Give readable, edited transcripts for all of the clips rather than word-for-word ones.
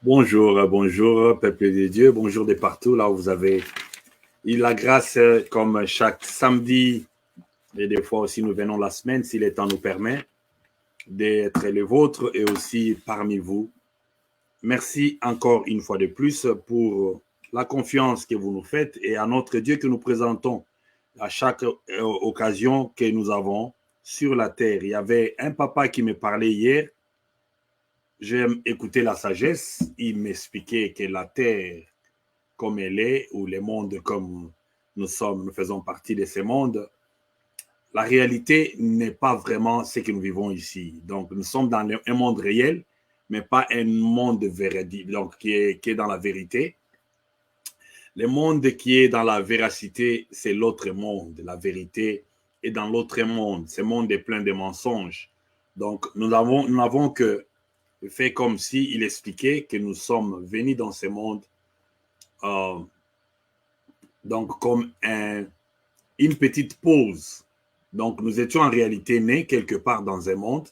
Bonjour, bonjour, peuple de Dieu, bonjour de partout, là où vous avez eu la grâce, comme chaque samedi, et des fois aussi nous venons la semaine, si le temps nous permet, d'être les vôtres et aussi parmi vous. Merci encore une fois de plus pour la confiance que vous nous faites et à notre Dieu que nous présentons à chaque occasion que nous avons sur la terre. Il y avait un papa qui me parlait hier. J'ai écouté la sagesse. Il m'expliquait que la terre, comme elle est, ou les mondes comme nous sommes, nous faisons partie de ces mondes, la réalité n'est pas vraiment ce que nous vivons ici. Donc, nous sommes dans un monde réel, mais pas un monde véridique, donc qui est dans la vérité. Le monde qui est dans la véracité, c'est l'autre monde. La vérité est dans l'autre monde. Ce monde est plein de mensonges. Donc, nous n'avons que fait comme s'il expliquait que nous sommes venus dans ce monde euh, donc comme une petite pause. Donc, nous étions en réalité nés quelque part dans un monde.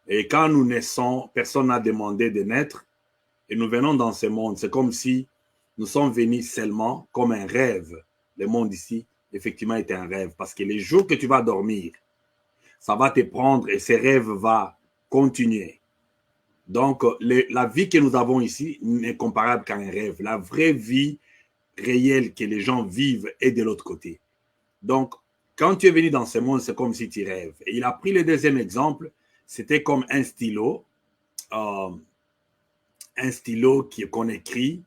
Et quand nous naissons, personne n'a demandé de naître. Et nous venons dans ce monde. C'est comme si nous sommes venus seulement comme un rêve. Le monde ici, effectivement, est un rêve. Parce que les jours que tu vas dormir, ça va te prendre et ce rêve va continuer. Donc, la vie que nous avons ici n'est comparable qu'à un rêve. La vraie vie réelle que les gens vivent est de l'autre côté. Donc, quand tu es venu dans ce monde, c'est comme si tu rêves. Et il a pris le deuxième exemple, c'était comme euh, un stylo qu'on écrit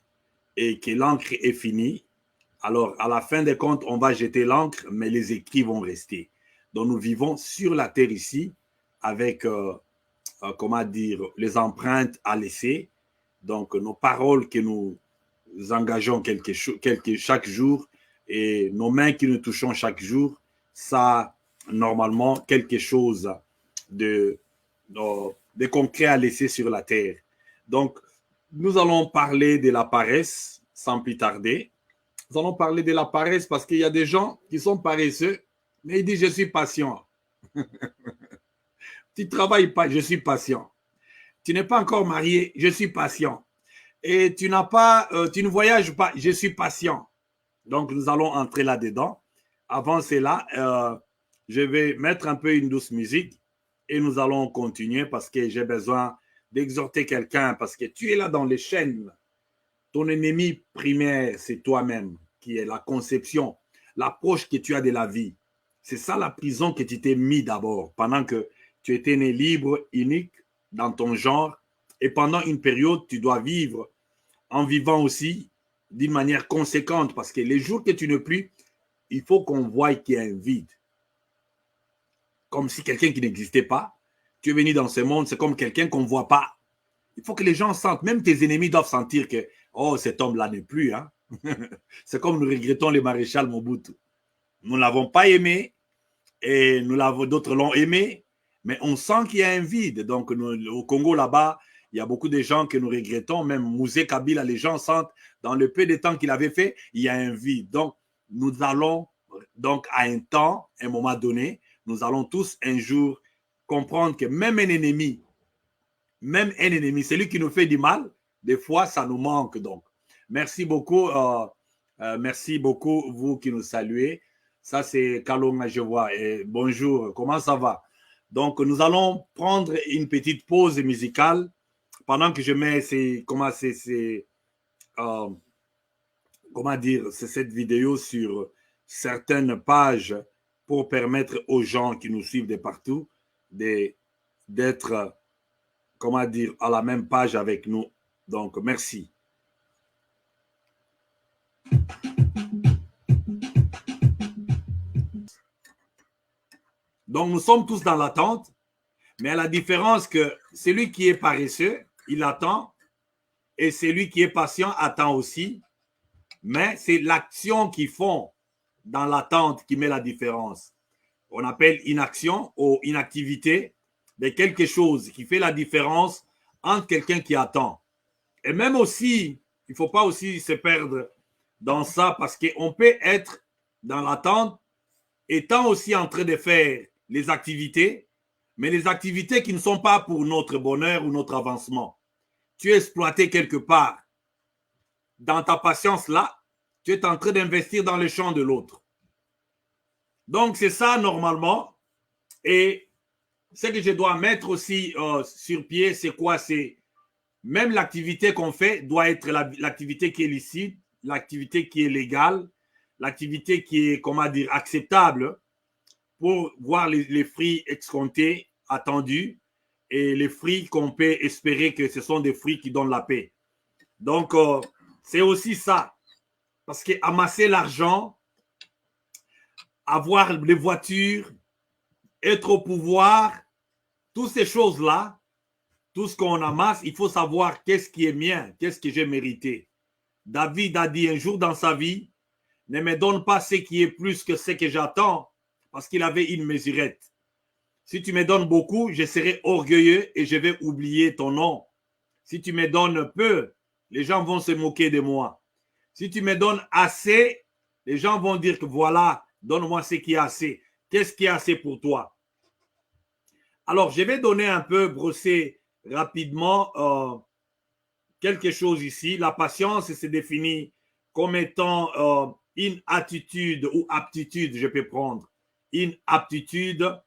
et que l'encre est finie. Alors, à la fin des comptes, on va jeter l'encre, mais les écrits vont rester. Donc, nous vivons sur la terre ici avec, comment dire, les empreintes à laisser. Donc, nos paroles que nous engageons chaque jour et nos mains que nous touchons chaque jour, ça a normalement quelque chose de concret à laisser sur la terre. Donc, nous allons parler de la paresse sans plus tarder. Nous allons parler de la paresse parce qu'il y a des gens qui sont paresseux, mais ils disent je suis patient. Tu ne travailles pas, je suis patient. Tu n'es pas encore marié, je suis patient. Et tu ne voyages pas, je suis patient. Donc, nous allons entrer là-dedans. Avant cela, je vais mettre un peu une douce musique et nous allons continuer parce que j'ai besoin d'exhorter quelqu'un parce que tu es là dans les chaînes. Ton ennemi primaire, c'est toi-même, qui est la conception, l'approche que tu as de la vie. C'est ça la prison que tu t'es mis d'abord, pendant que tu étais né libre, unique dans ton genre, et pendant une période, tu dois vivre en vivant aussi d'une manière conséquente, parce que les jours que tu n'es plus, il faut qu'on voie qu'il y a un vide. Comme si quelqu'un qui n'existait pas, tu es venu dans ce monde, c'est comme quelqu'un qu'on ne voit pas. Il faut que les gens sentent, même tes ennemis doivent sentir que, oh, cet homme-là n'est plus. Hein? C'est comme nous regrettons le maréchal Mobutu. Nous ne l'avons pas aimé, et d'autres l'ont aimé, mais on sent qu'il y a un vide. Donc, au Congo, là-bas, il y a beaucoup de gens que nous regrettons, même Mouzé Kabila, les gens sentent, dans le peu de temps qu'il avait fait, il y a un vide. Donc, nous allons, donc, à un temps, à un moment donné, nous allons tous un jour comprendre que même un ennemi, celui qui nous fait du mal, des fois, ça nous manque. Donc, merci beaucoup, vous qui nous saluez. Ça, c'est Kalonga, je vois. Et bonjour, comment ça va? Donc, nous allons prendre une petite pause musicale pendant que je mets comment dire, cette vidéo sur certaines pages pour permettre aux gens qui nous suivent de partout d'être, comment dire, à la même page avec nous. Donc, merci. Donc, nous sommes tous dans l'attente, mais à la différence que celui qui est paresseux, il attend, et celui qui est patient attend aussi, mais c'est l'action qu'ils font dans l'attente qui met la différence. On appelle inaction ou inactivité de quelque chose qui fait la différence entre quelqu'un qui attend. Et même aussi, il ne faut pas aussi se perdre dans ça parce qu'on peut être dans l'attente étant aussi en train de faire les activités, mais les activités qui ne sont pas pour notre bonheur ou notre avancement. tu es exploité quelque part. Dans ta patience-là, tu es en train d'investir dans le champ de l'autre. Donc, c'est ça normalement. Et ce que je dois mettre aussi sur pied, c'est quoi? C'est même l'activité qu'on fait doit être l'activité qui est licite, l'activité qui est légale, l'activité qui est, comment dire, acceptable pour voir les fruits escomptés, attendus, et les fruits qu'on peut espérer que ce sont des fruits qui donnent la paix. Donc, c'est aussi ça. Parce qu'amasser l'argent, avoir les voitures, être au pouvoir, toutes ces choses-là, tout ce qu'on amasse, il faut savoir qu'est-ce qui est mien, qu'est-ce que j'ai mérité. David a dit un jour dans sa vie, ne me donne pas ce qui est plus que ce que j'attends, parce qu'il avait une mesurette. Si tu me donnes beaucoup, je serai orgueilleux et je vais oublier ton nom. Si tu me donnes peu, les gens vont se moquer de moi. Si tu me donnes assez, les gens vont dire que voilà, donne-moi ce qui est assez. Qu'est-ce qui est assez pour toi? Alors, je vais donner un peu, brosser rapidement quelque chose ici. La patience se définit comme étant une attitude ou aptitude, je peux prendre. Une aptitude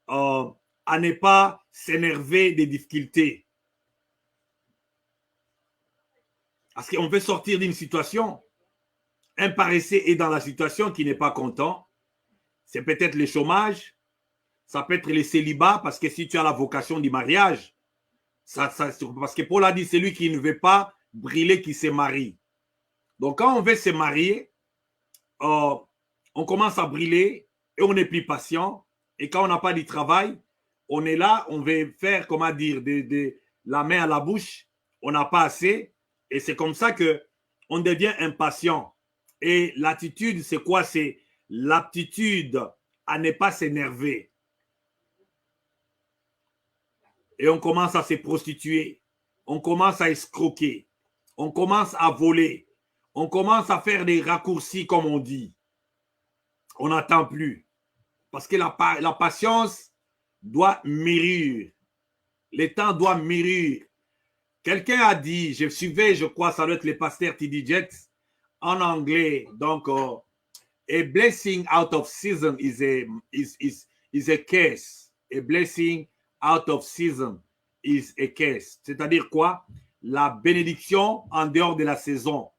à ne pas s'énerver des difficultés. Parce qu'on veut sortir d'une situation. Un paresseux est dans la situation qui n'est pas content. C'est peut-être le chômage. Ça peut être le célibat, parce que si tu as la vocation du mariage, parce que Paul a dit, c'est lui qui ne veut pas brûler qui se marie. Donc, quand on veut se marier, on commence à brûler et on n'est plus patient. Et quand on n'a pas du travail, on est là, on veut faire, comment dire, de la main à la bouche. On n'a pas assez. Et c'est comme ça qu'on devient impatient. Et l'attitude, c'est quoi? C'est l'aptitude à ne pas s'énerver. Et on commence à se prostituer. On commence à escroquer. On commence à voler. On commence à faire des raccourcis, comme on dit. On n'attend plus. Parce que la patience doit mûrir. Le temps doit mûrir. Quelqu'un a dit, je suivais, je crois, ça doit être le pasteur T.D. Jakes, en anglais. Donc, a blessing out of season is a curse. A blessing out of season is a curse. C'est-à-dire quoi? La bénédiction en dehors de la saison,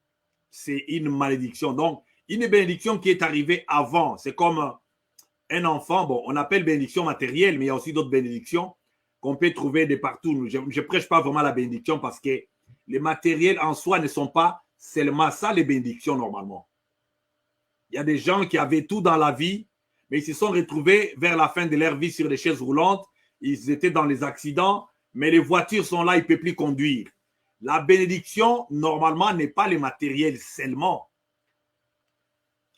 c'est une malédiction. Donc, une bénédiction qui est arrivée avant. C'est comme un enfant. Bon, on appelle bénédiction matérielle, mais il y a aussi d'autres bénédictions qu'on peut trouver de partout. Je ne prêche pas vraiment la bénédiction parce que les matériels en soi ne sont pas seulement ça, les bénédictions normalement. Il y a des gens qui avaient tout dans la vie, mais ils se sont retrouvés vers la fin de leur vie sur des chaises roulantes. Ils étaient dans les accidents, mais les voitures sont là, ils ne peuvent plus conduire. La bénédiction, normalement, n'est pas les matériels seulement.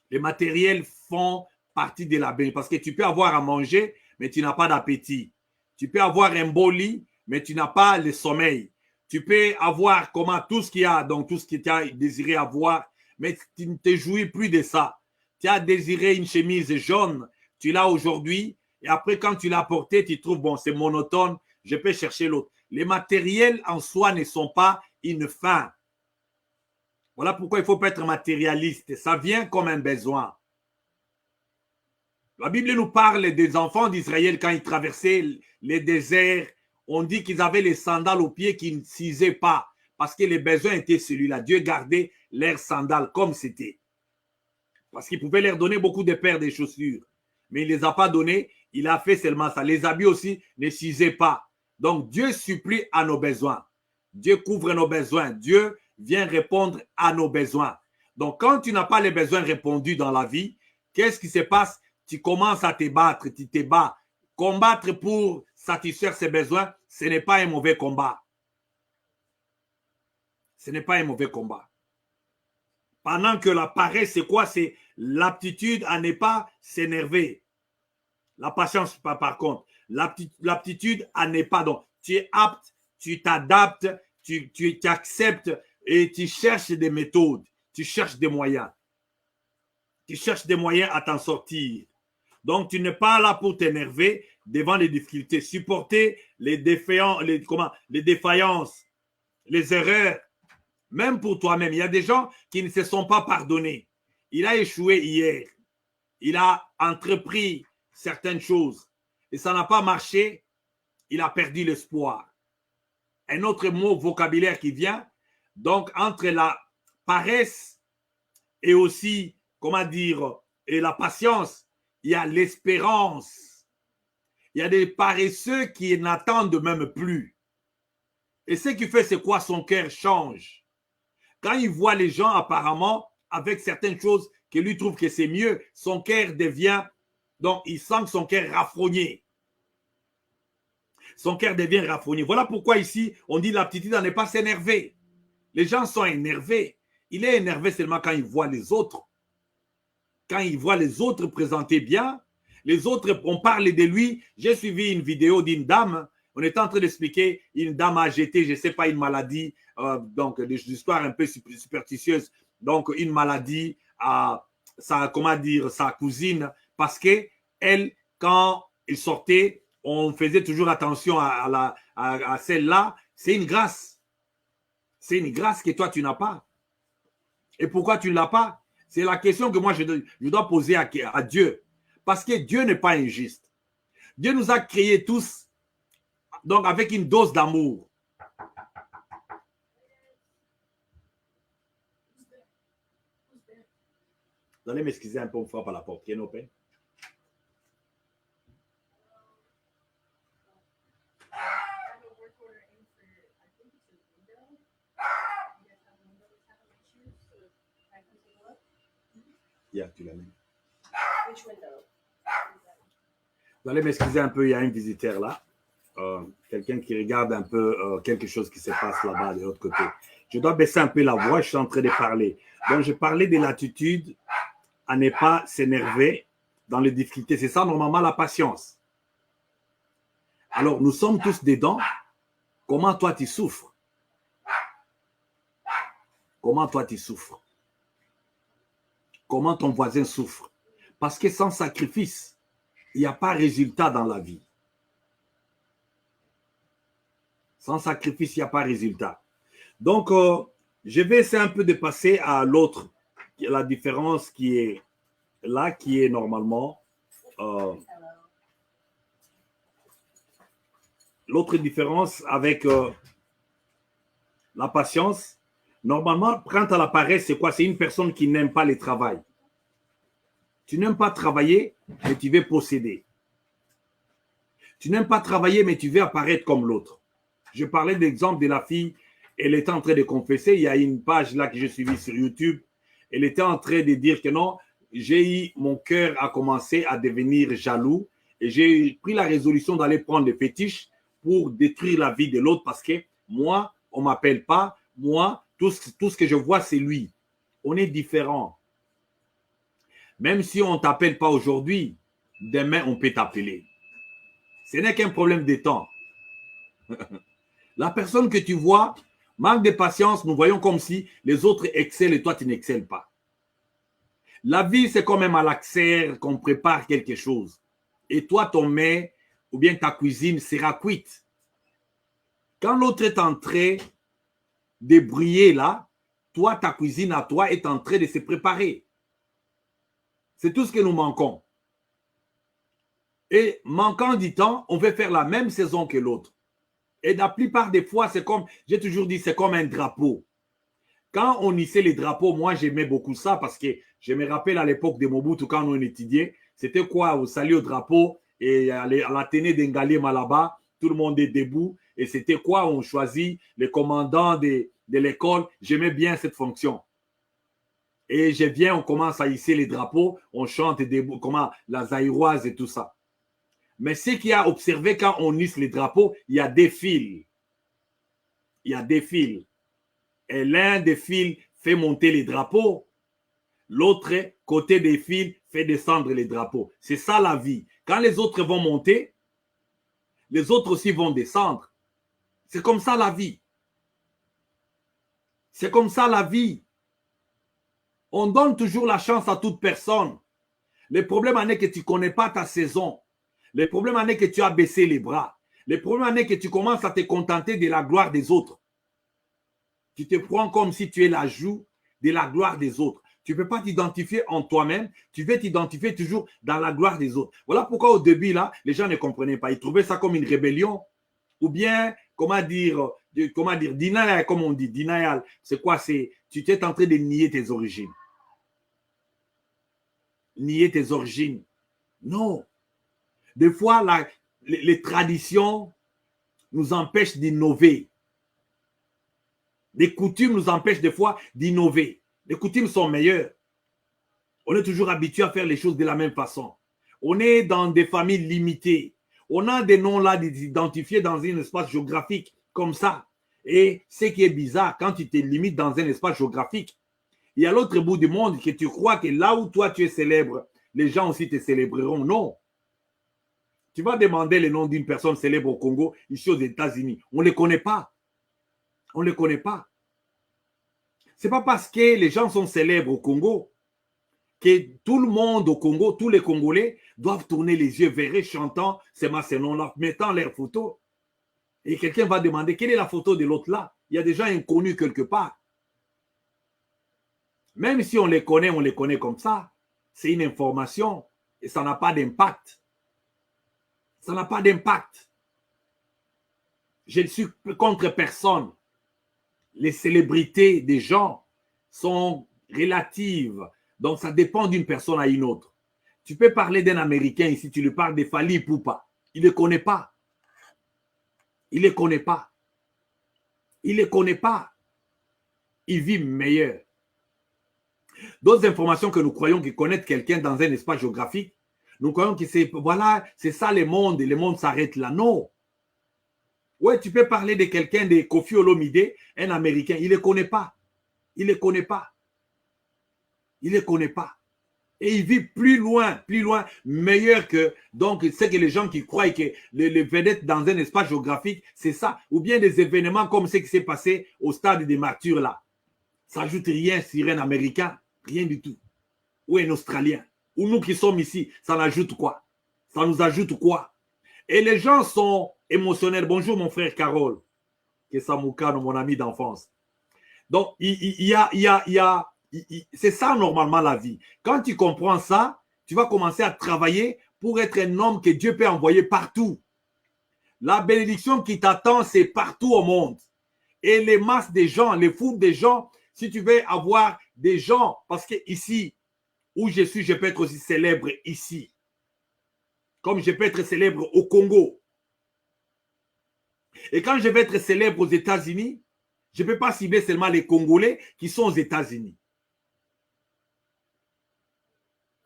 Les matériels font partie de la bénédiction. Parce que tu peux avoir à manger, mais tu n'as pas d'appétit. Tu peux avoir un beau lit, mais tu n'as pas le sommeil. Tu peux avoir comment tout ce qu'il y a, donc tout ce que tu as désiré avoir, mais tu ne te jouis plus de ça. Tu as désiré une chemise jaune, tu l'as aujourd'hui, et après quand tu l'as portée, tu trouves, bon, c'est monotone, je peux chercher l'autre. Les matériels en soi ne sont pas une fin. Voilà pourquoi il ne faut pas être matérialiste. Ça vient comme un besoin. La Bible nous parle des enfants d'Israël quand ils traversaient les déserts. On dit qu'ils avaient les sandales aux pieds qui ne cisaient pas parce que les besoins étaient celui-là. Dieu gardait leurs sandales comme c'était. Parce qu'il pouvait leur donner beaucoup de paires de chaussures. Mais il ne les a pas données. Il a fait seulement ça. Les habits aussi ne cisaient pas. Donc Dieu supplie à nos besoins. Dieu couvre nos besoins. Dieu vient répondre à nos besoins. Donc quand tu n'as pas les besoins répondus dans la vie, qu'est-ce qui se passe? Tu commences à te battre, tu te bats. Combattre pour satisfaire ses besoins, ce n'est pas un mauvais combat. Ce n'est pas un mauvais combat. Pendant que la paresse, c'est quoi? C'est l'aptitude à ne pas s'énerver. La patience, par contre. L'aptitude à ne pas. Donc, tu es apte, tu t'adaptes, tu acceptes et tu cherches des méthodes, tu cherches des moyens. Tu cherches des moyens à t'en sortir. Donc, tu n'es pas là pour t'énerver devant les difficultés. Supporter les défaillances les erreurs, même pour toi-même. Il y a des gens qui ne se sont pas pardonnés. Il a échoué hier. Il a entrepris certaines choses et ça n'a pas marché. Il a perdu l'espoir. Un autre mot vocabulaire qui vient, donc entre la paresse et aussi, comment dire, et la patience, il y a l'espérance. Il y a des paresseux qui n'attendent même plus. Et ce qui fait, c'est quoi? Son cœur change. Quand il voit les gens apparemment avec certaines choses que lui trouve que c'est mieux, son cœur devient, donc il sent que son cœur raffrogné. Son cœur devient raffrogné. Voilà pourquoi ici, on dit l'aptitude à ne pas s'énerver. Les gens sont énervés. Il est énervé seulement quand il voit les autres. Quand il voit les autres présenter bien, les autres, on parle de lui. J'ai suivi une vidéo d'une dame. On était en train d'expliquer, une dame a jeté, je ne sais pas, une maladie, donc des histoires un peu superstitieuses. Donc, une maladie à sa, comment dire, sa cousine, parce que elle, quand il sortait, on faisait toujours attention à celle-là. C'est une grâce. C'est une grâce que toi, tu n'as pas. Et pourquoi tu ne l'as pas? C'est la question que moi, je dois poser à Dieu. Parce que Dieu n'est pas injuste. Dieu nous a créés tous, donc avec une dose d'amour. Vous allez m'excuser un peu, on frappe à la porte. Can you open? Yeah, tu l'as mis. Vous allez m'excuser un peu, il y a un visiteur là. Quelqu'un qui regarde un peu quelque chose qui se passe là-bas de l'autre côté. Je dois baisser un peu la voix, je suis en train de parler. Donc, je parlais de l'attitude à ne pas s'énerver dans les difficultés. C'est ça, normalement, la patience. Alors, nous sommes tous dedans. Comment toi, tu souffres? Comment toi, tu souffres? Comment ton voisin souffre? Parce que sans sacrifice, il n'y a pas de résultat dans la vie. Sans sacrifice, il n'y a pas de résultat. Donc, je vais essayer un peu de passer à l'autre. La différence qui est là, qui est normalement... l'autre différence avec la patience, normalement, quand à la paresse, c'est quoi? C'est une personne qui n'aime pas le travail. Tu n'aimes pas travailler, mais tu veux posséder. Tu n'aimes pas travailler, mais tu veux apparaître comme l'autre. Je parlais de l'exemple de la fille, elle était en train de confesser, il y a une page là que j'ai suivie sur YouTube, elle était en train de dire que non, mon cœur a commencé à devenir jaloux et j'ai pris la résolution d'aller prendre des fétiches pour détruire la vie de l'autre parce que moi, on ne m'appelle pas, moi, tout ce que je vois, c'est lui. On est différents. Même si on ne t'appelle pas aujourd'hui, demain, on peut t'appeler. Ce n'est qu'un problème de temps. La personne que tu vois manque de patience, nous voyons comme si les autres excellent et toi, tu n'excelles pas. La vie, c'est comme un malaxer qu'on prépare quelque chose. Et toi, ton mets ou bien ta cuisine sera cuite. Quand l'autre est en train de briller là, toi, ta cuisine à toi est en train de se préparer. C'est tout ce que nous manquons. Et manquant du temps, on veut faire la même saison que l'autre. Et la plupart des fois, c'est comme, j'ai toujours dit, c'est comme un drapeau. Quand on hissait les drapeaux, moi, j'aimais beaucoup ça parce que je me rappelle à l'époque de Mobutu, quand on étudiait, c'était quoi? Au salut au drapeau et à l'Athénée d'Ngali Malaba, tout le monde est debout. Et c'était quoi? On choisit le commandant de l'école. J'aimais bien cette fonction. Et je viens, on commence à hisser les drapeaux, on chante debout, comment, la zaïroise et tout ça. Mais ce qu'il y a observé quand on hisse les drapeaux, il y a des fils. Il y a des fils. Et l'un des fils fait monter les drapeaux. L'autre côté des fils fait descendre les drapeaux. C'est ça la vie. Quand les autres vont monter, les autres aussi vont descendre. C'est comme ça la vie. C'est comme ça la vie. On donne toujours la chance à toute personne. Le problème est que tu ne connais pas ta saison. Le problème est que tu as baissé les bras. Le problème est que tu commences à te contenter de la gloire des autres. Tu te prends comme si tu es l'ajout de la gloire des autres. Tu ne peux pas t'identifier en toi-même, tu veux t'identifier toujours dans la gloire des autres. Voilà pourquoi au début, là, les gens ne comprenaient pas. Ils trouvaient ça comme une rébellion. Ou bien, comment dire, denial, comme on dit, denial. C'est quoi? C'est, tu t'es en train de nier tes origines. Nier tes origines. Non. Des fois, les traditions nous empêchent d'innover. Les coutumes nous empêchent des fois d'innover. Les coutumes sont meilleures. On est toujours habitué à faire les choses de la même façon. On est dans des familles limitées. On a des noms là identifiés dans un espace géographique comme ça. Et ce qui est bizarre, quand tu te limites dans un espace géographique, il y a l'autre bout du monde que tu crois que là où toi tu es célèbre, les gens aussi te célébreront. Non. Tu vas demander le nom d'une personne célèbre au Congo, ici aux États-Unis. On ne les connaît pas. On ne les connaît pas. Ce n'est pas parce que les gens sont célèbres au Congo que tout le monde au Congo, tous les Congolais, doivent tourner les yeux vers eux, chantant ces noms-là, mettant leurs photos. Et quelqu'un va demander quelle est la photo de l'autre là. Il y a des gens inconnus quelque part. Même si on les connaît comme ça. C'est une information et ça n'a pas d'impact. Ça n'a pas d'impact. Je ne suis contre personne. Les célébrités des gens sont relatives. Donc, ça dépend d'une personne à une autre. Tu peux parler d'un Américain ici, tu lui parles de Fally Ipupa. Il ne les connaît pas. Il ne les connaît pas. Il ne les connaît pas. Il vit meilleur. D'autres informations que nous croyons que connaître quelqu'un dans un espace géographique, nous croyons que c'est, voilà, c'est ça le monde et le monde s'arrête là. Non. Ouais, tu peux parler de quelqu'un de Kofi Olomide, un Américain. Il ne les connaît pas. Il ne les connaît pas. Il ne les connaît pas. Et il vit plus loin, meilleur que, donc, c'est que les gens qui croient que les vedettes dans un espace géographique, c'est ça. Ou bien des événements comme ce qui s'est passé au stade des martyrs là. Ça n'ajoute rien sur un Américain. Rien du tout. Ou un Australien. Ou nous qui sommes ici, ça n'ajoute quoi? Ça nous ajoute quoi? Et les gens sont émotionnels. Bonjour mon frère Carole, qui est Samoukano, mon ami d'enfance. Donc, c'est ça normalement la vie. Quand tu comprends ça, tu vas commencer à travailler pour être un homme que Dieu peut envoyer partout. La bénédiction qui t'attend, c'est partout au monde. Et les masses des gens, les foules des gens, si tu veux avoir des gens, parce que ici, où je suis, je peux être aussi célèbre ici. Comme je peux être célèbre au Congo. Et quand je vais être célèbre aux États-Unis, je ne peux pas cibler seulement les Congolais qui sont aux États-Unis.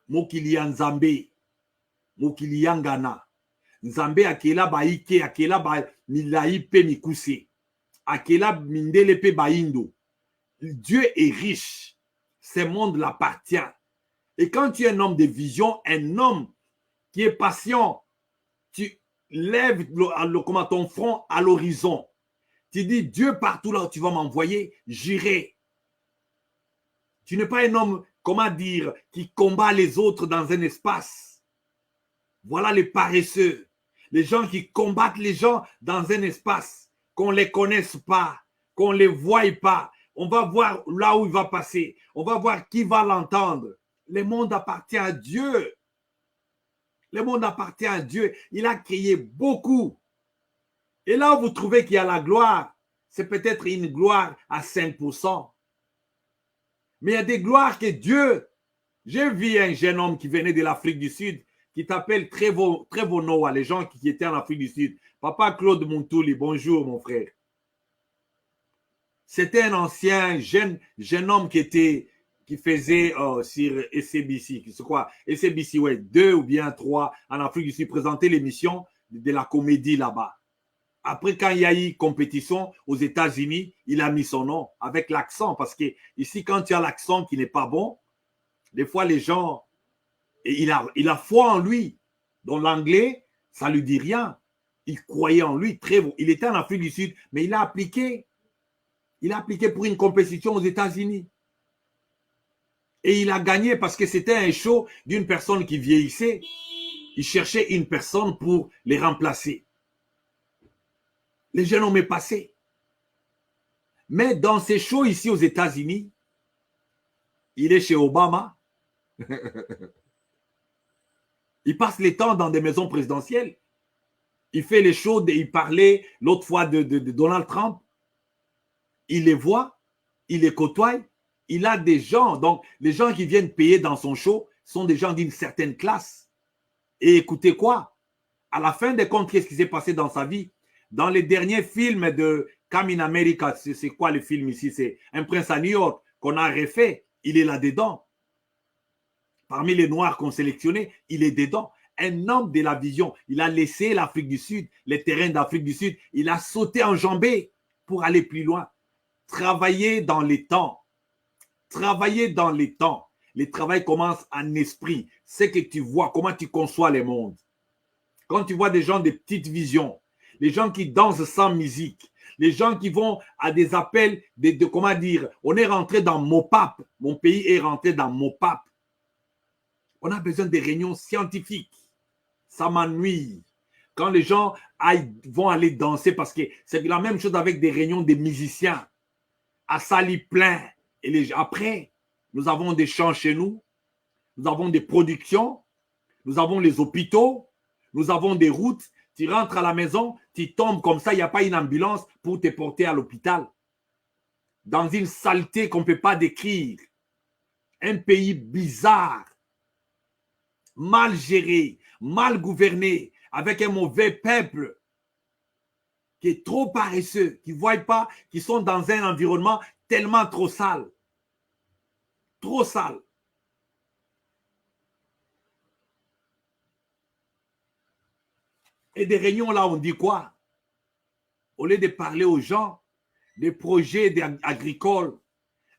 Mokili Nzambe, Mokili Ghana. Nzambe akela baike, akela ba milai pe mikuse. Akela mindele pe baindo. Dieu est riche. Ce monde l'appartient. Et quand tu es un homme de vision, un homme qui est patient, tu lèves ton front à l'horizon. Tu dis, Dieu, partout là où tu vas m'envoyer, j'irai. Tu n'es pas un homme, comment dire, qui combat les autres dans un espace. Voilà les paresseux. Les gens qui combattent les gens dans un espace, qu'on ne les connaisse pas, qu'on ne les voie pas. On va voir là où il va passer. On va voir qui va l'entendre. Le monde appartient à Dieu. Le monde appartient à Dieu. Il a créé beaucoup. Et là où vous trouvez qu'il y a la gloire, c'est peut-être une gloire à 5%. Mais il y a des gloires que Dieu... J'ai vu un jeune homme qui venait de l'Afrique du Sud, qui t'appelle Trevonoa, les gens qui étaient en Afrique du Sud. Papa Claude Montouli, bonjour mon frère. C'était un ancien jeune homme qui faisait sur SCBC, c'est quoi? SCBC, ouais, 2 ou bien 3 en Afrique du Sud, présenter l'émission de la comédie là-bas. Après, quand il y a eu compétition aux États-Unis, il a mis son nom avec l'accent. Parce que ici, quand tu as l'accent qui n'est pas bon, des fois, les gens, il a foi en lui. Dans l'anglais, ça ne lui dit rien. Il croyait en lui. Très bon. Il était en Afrique du Sud, mais il a appliqué. Il a appliqué pour une compétition aux États-Unis. Et il a gagné parce que c'était un show d'une personne qui vieillissait. Il cherchait une personne pour les remplacer. Les jeunes hommes est passé. Mais dans ses shows ici aux États-Unis, il est chez Obama. Il passe les temps dans des maisons présidentielles. Il fait les shows, il parlait l'autre fois de Donald Trump. Il les voit, il les côtoie. Il a des gens, donc les gens qui viennent payer dans son show sont des gens d'une certaine classe. Et écoutez quoi? À la fin des comptes, qu'est-ce qui s'est passé dans sa vie? Dans les derniers films de Come in America, c'est quoi le film ici? C'est Un prince à New York qu'on a refait. Il est là-dedans. Parmi les Noirs qu'on sélectionnait, il est dedans. Un homme de la vision. Il a laissé l'Afrique du Sud, les terrains d'Afrique du Sud. Il a sauté enjambé pour aller plus loin. Travailler dans les temps. Travailler dans les temps. Le travail commence en esprit. C'est que tu vois, comment tu conçois les mondes. Quand tu vois des gens de petites visions, les gens qui dansent sans musique, les gens qui vont à des appels de comment dire, on est rentré dans Mopap. Mon pays est rentré dans Mopap. On a besoin de réunions scientifiques. Ça m'ennuie. Quand les gens vont aller danser, parce que c'est la même chose avec des réunions des musiciens. À Sali plein. Et après, nous avons des champs chez nous. Nous avons des productions. Nous avons les hôpitaux. Nous avons des routes. Tu rentres à la maison, tu tombes comme ça, il n'y a pas une ambulance pour te porter à l'hôpital. Dans une saleté qu'on ne peut pas décrire. Un pays bizarre. Mal géré, mal gouverné, avec un mauvais peuple qui est trop paresseux, qui ne voit pas, qui sont dans un environnement tellement trop sale. Trop sale. Et des réunions là, on dit quoi? Au lieu de parler aux gens, des projets agricoles,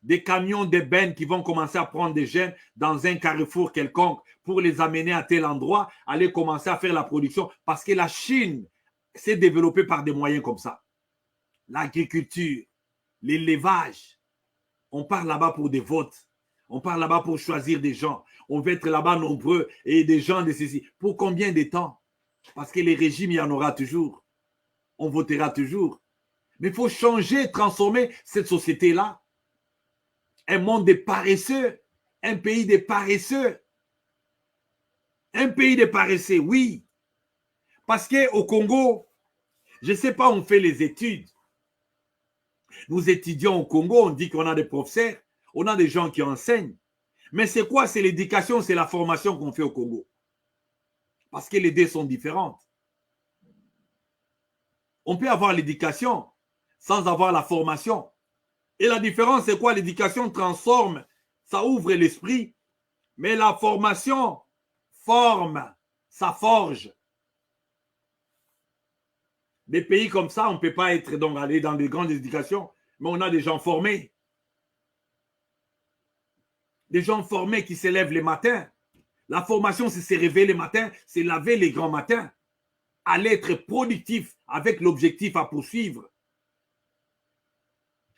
des camions d'ébène qui vont commencer à prendre des jeunes dans un carrefour quelconque pour les amener à tel endroit, aller commencer à faire la production. Parce que la Chine s'est développée par des moyens comme ça. L'agriculture, l'élevage. On part là-bas pour des votes. On part là-bas pour choisir des gens. On va être là-bas nombreux et des gens de ceci. Pour combien de temps? Parce que les régimes, il y en aura toujours. On votera toujours. Mais il faut changer, transformer cette société-là. Un monde de paresseux, un pays de paresseux. Un pays de paresseux, oui. Parce qu'au Congo, je ne sais pas, on fait les études. Nous étudions au Congo, on dit qu'on a des professeurs, on a des gens qui enseignent. Mais c'est quoi? C'est l'éducation, c'est la formation qu'on fait au Congo. Parce que les deux sont différentes. On peut avoir l'éducation sans avoir la formation. Et la différence, c'est quoi? L'éducation transforme, ça ouvre l'esprit, mais la formation forme, ça forge. Des pays comme ça, on ne peut pas être donc aller dans des grandes éducations, mais on a des gens formés. Des gens formés qui se lèvent les matins. La formation, c'est se réveiller les matins, c'est laver les grands matins. Aller être productif avec l'objectif à poursuivre.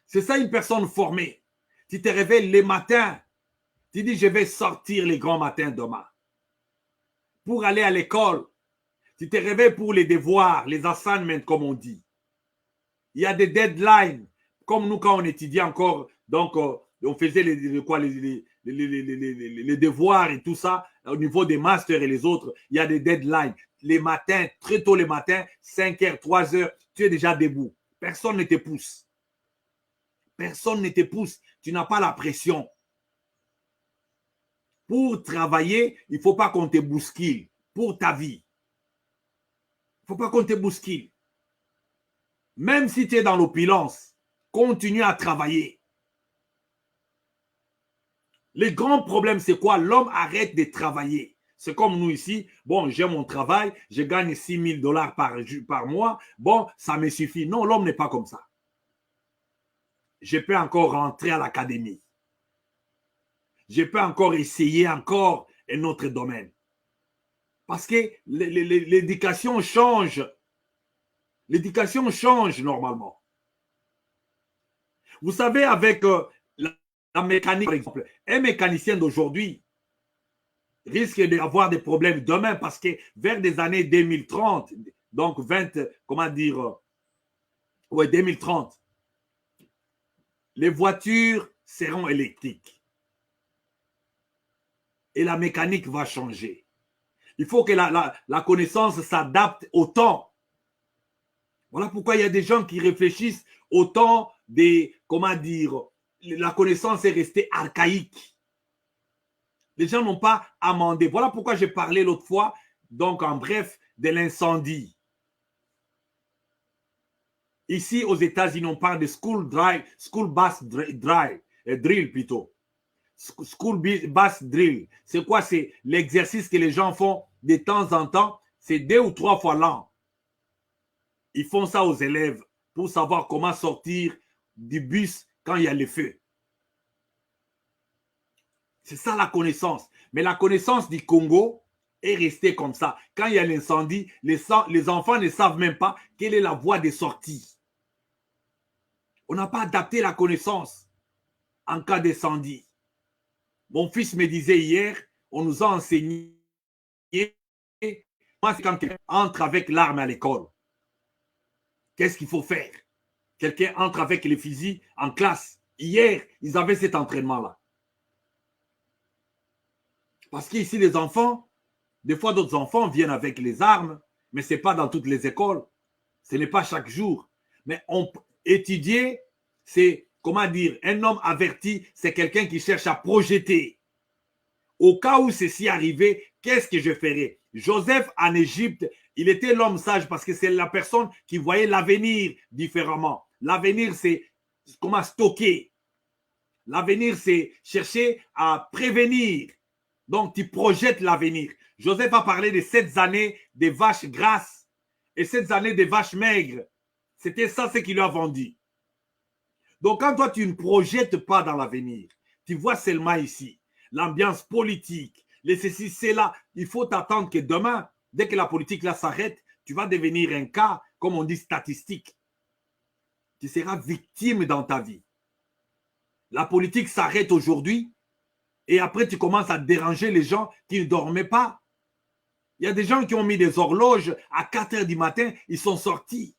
C'est ça une personne formée. Tu te réveilles les matins, tu dis je vais sortir les grands matins demain. Pour aller à l'école, tu te réveilles pour les devoirs, les assignments comme on dit. Il y a des deadlines, comme nous quand on étudiait encore, donc on faisait les devoirs et tout ça, au niveau des masters et les autres, il y a des deadlines. Les matins, très tôt les matins, 5h, 3h, tu es déjà debout. Personne ne te pousse. Personne ne te pousse. Tu n'as pas la pression. Pour travailler, il ne faut pas qu'on te bouscule pour ta vie. Il ne faut pas qu'on te bouscule. Même si tu es dans l'opulence, continue à travailler. Le grand problème, c'est quoi? L'homme arrête de travailler. C'est comme nous ici. Bon, j'ai mon travail, je gagne 6 000 $ par mois. Bon, ça me suffit. Non, l'homme n'est pas comme ça. Je peux encore rentrer à l'académie. Je peux encore essayer encore un autre domaine. Parce que l'éducation change. L'éducation change normalement. Vous savez, avec la mécanique, par exemple, un mécanicien d'aujourd'hui risque d'avoir des problèmes demain parce que vers des années 2030, donc 20, comment dire, ouais, 2030, les voitures seront électriques. Et la mécanique va changer. Il faut que la connaissance s'adapte au temps. Voilà pourquoi il y a des gens qui réfléchissent au temps des, comment dire, la connaissance est restée archaïque. Les gens n'ont pas amendé. Voilà pourquoi j'ai parlé l'autre fois, donc en bref, de l'incendie. Ici, aux États-Unis, on parle de school bus drill plutôt. School bus drill. C'est quoi? C'est l'exercice que les gens font de temps en temps. C'est 2 ou 3 fois l'an. Ils font ça aux élèves pour savoir comment sortir du bus quand il y a le feu. C'est ça la connaissance. Mais la connaissance du Congo est restée comme ça. Quand il y a l'incendie, les enfants ne savent même pas quelle est la voie de sortie. On n'a pas adapté la connaissance en cas d'incendie. Mon fils me disait hier, on nous a enseigné, moi c'est quand quelqu'un entre avec l'arme à l'école. Qu'est-ce qu'il faut faire? Quelqu'un entre avec les fusils en classe. Hier, ils avaient cet entraînement-là. Parce qu'ici, les enfants, des fois d'autres enfants viennent avec les armes, mais ce n'est pas dans toutes les écoles. Ce n'est pas chaque jour. Mais étudier, c'est, comment dire, un homme averti, c'est quelqu'un qui cherche à projeter. Au cas où ceci arrivait, qu'est-ce que je ferais? Joseph en Égypte, il était l'homme sage parce que c'est la personne qui voyait l'avenir différemment. L'avenir, c'est comment stocker. L'avenir, c'est chercher à prévenir. Donc, tu projettes l'avenir. Joseph a parlé de 7 années des vaches grasses et 7 années des vaches maigres. C'était ça ce qu'il lui a vendu. Donc, quand toi, tu ne projettes pas dans l'avenir, tu vois seulement ici l'ambiance politique, les ceci, c'est là. Il faut t'attendre que demain, dès que la politique là s'arrête, tu vas devenir un cas, comme on dit, statistique. Tu seras victime dans ta vie. La politique s'arrête aujourd'hui et après, tu commences à déranger les gens qui ne dormaient pas. Il y a des gens qui ont mis des horloges à 4 heures du matin, ils sont sortis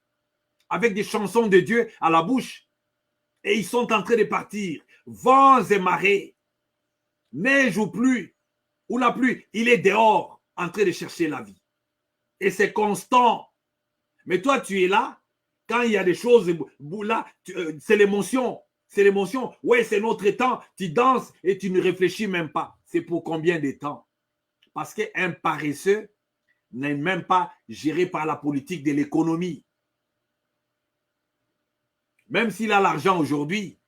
avec des chansons de Dieu à la bouche et ils sont en train de partir. Vents et marées, neige ou pluie, ou la pluie, il est dehors en train de chercher la vie. Et c'est constant. Mais toi, tu es là, quand il y a des choses, là, c'est l'émotion. C'est l'émotion. Ouais, c'est notre temps. Tu danses et tu ne réfléchis même pas. C'est pour combien de temps? Parce qu'un paresseux n'est même pas géré par la politique de l'économie. Même s'il a l'argent aujourd'hui,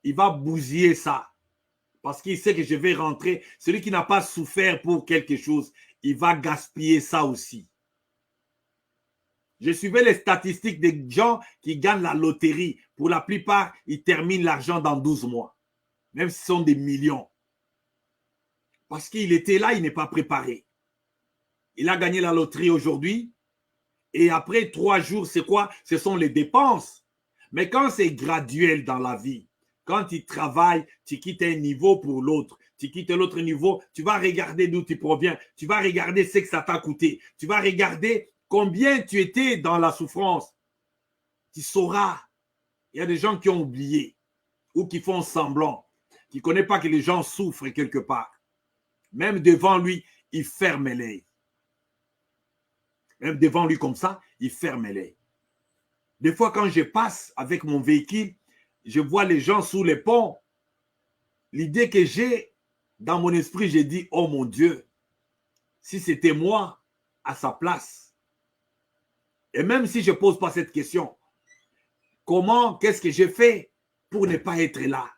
il va bousiller ça. Parce qu'il sait que je vais rentrer. Celui qui n'a pas souffert pour quelque chose, il va gaspiller ça aussi. Je suivais les statistiques des gens qui gagnent la loterie. Pour la plupart, ils terminent l'argent dans 12 mois. Même si ce sont des millions. Parce qu'il était là, il n'est pas préparé. Il a gagné la loterie aujourd'hui. Et après 3 jours, c'est quoi? Ce sont les dépenses. Mais quand c'est graduel dans la vie, quand tu travailles, tu quittes un niveau pour l'autre. Tu quittes l'autre niveau, tu vas regarder d'où tu proviens. Tu vas regarder ce que ça t'a coûté. Tu vas regarder combien tu étais dans la souffrance. Tu sauras. Il y a des gens qui ont oublié ou qui font semblant, qui ne connaissent pas que les gens souffrent quelque part. Même devant lui, il ferme l'œil. Même devant lui comme ça, il ferme l'œil. Des fois, quand je passe avec mon véhicule, je vois les gens sous les ponts. L'idée que j'ai dans mon esprit, j'ai dit, oh mon Dieu, si c'était moi à sa place. Et même si je ne pose pas cette question, comment, qu'est-ce que j'ai fait pour ne pas être là?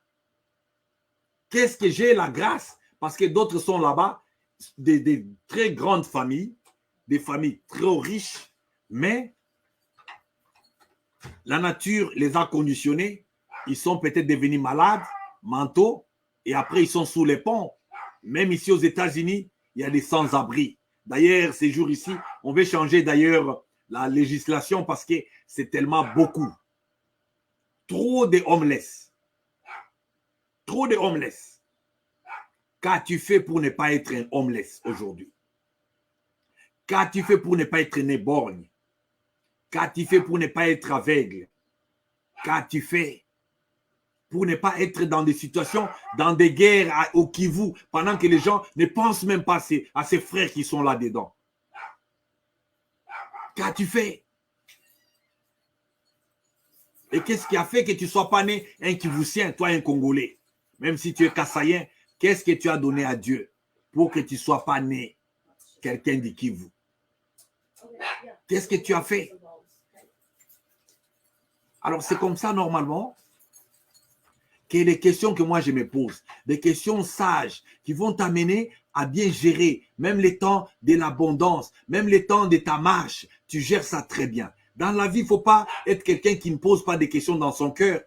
Qu'est-ce que j'ai la grâce? Parce que d'autres sont là-bas, des très grandes familles, des familles très riches, mais la nature les a conditionnés. Ils sont peut-être devenus malades, mentaux, et après ils sont sous les ponts. Même ici aux États-Unis, il y a des sans-abri. D'ailleurs, ces jours ici, on veut changer d'ailleurs la législation parce que c'est tellement beaucoup. Trop de homeless. Trop de homeless. Qu'as-tu fait pour ne pas être un homeless aujourd'hui? Qu'as-tu fait pour ne pas être né borgne? Qu'as-tu fait pour ne pas être aveugle? Qu'as-tu fait? pour ne pas être dans des situations, dans des guerres au Kivu, pendant que les gens ne pensent même pas à ces frères qui sont là-dedans. Qu'as-tu fait? Et qu'est-ce qui a fait que tu ne sois pas né un Kivusien, toi un Congolais? Même si tu es Kassaïen, qu'est-ce que tu as donné à Dieu pour que tu ne sois pas né quelqu'un du Kivu? Qu'est-ce que tu as fait? Alors c'est comme ça normalement que les questions que moi je me pose, des questions sages qui vont t'amener à bien gérer, même les temps de l'abondance, même les temps de ta marche, tu gères ça très bien. Dans la vie, il ne faut pas être quelqu'un qui ne pose pas des questions dans son cœur.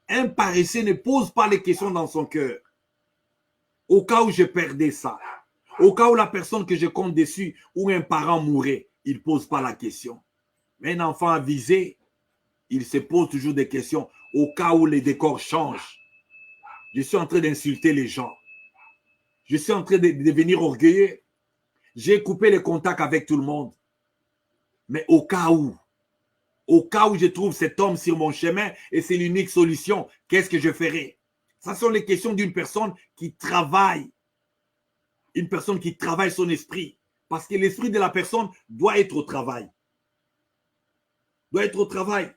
Un paresseux ne pose pas les questions dans son cœur. Au cas où je perdais ça, au cas où la personne que je compte dessus ou un parent mourait, il ne pose pas la question. Mais un enfant avisé, il se pose toujours des questions au cas où les décors changent. Je suis en train d'insulter les gens. Je suis en train de devenir orgueilleux. J'ai coupé les contacts avec tout le monde. Mais au cas où je trouve cet homme sur mon chemin et c'est l'unique solution, qu'est-ce que je ferai? Ce sont les questions d'une personne qui travaille. Une personne qui travaille son esprit. Parce que l'esprit de la personne doit être au travail. Doit être au travail.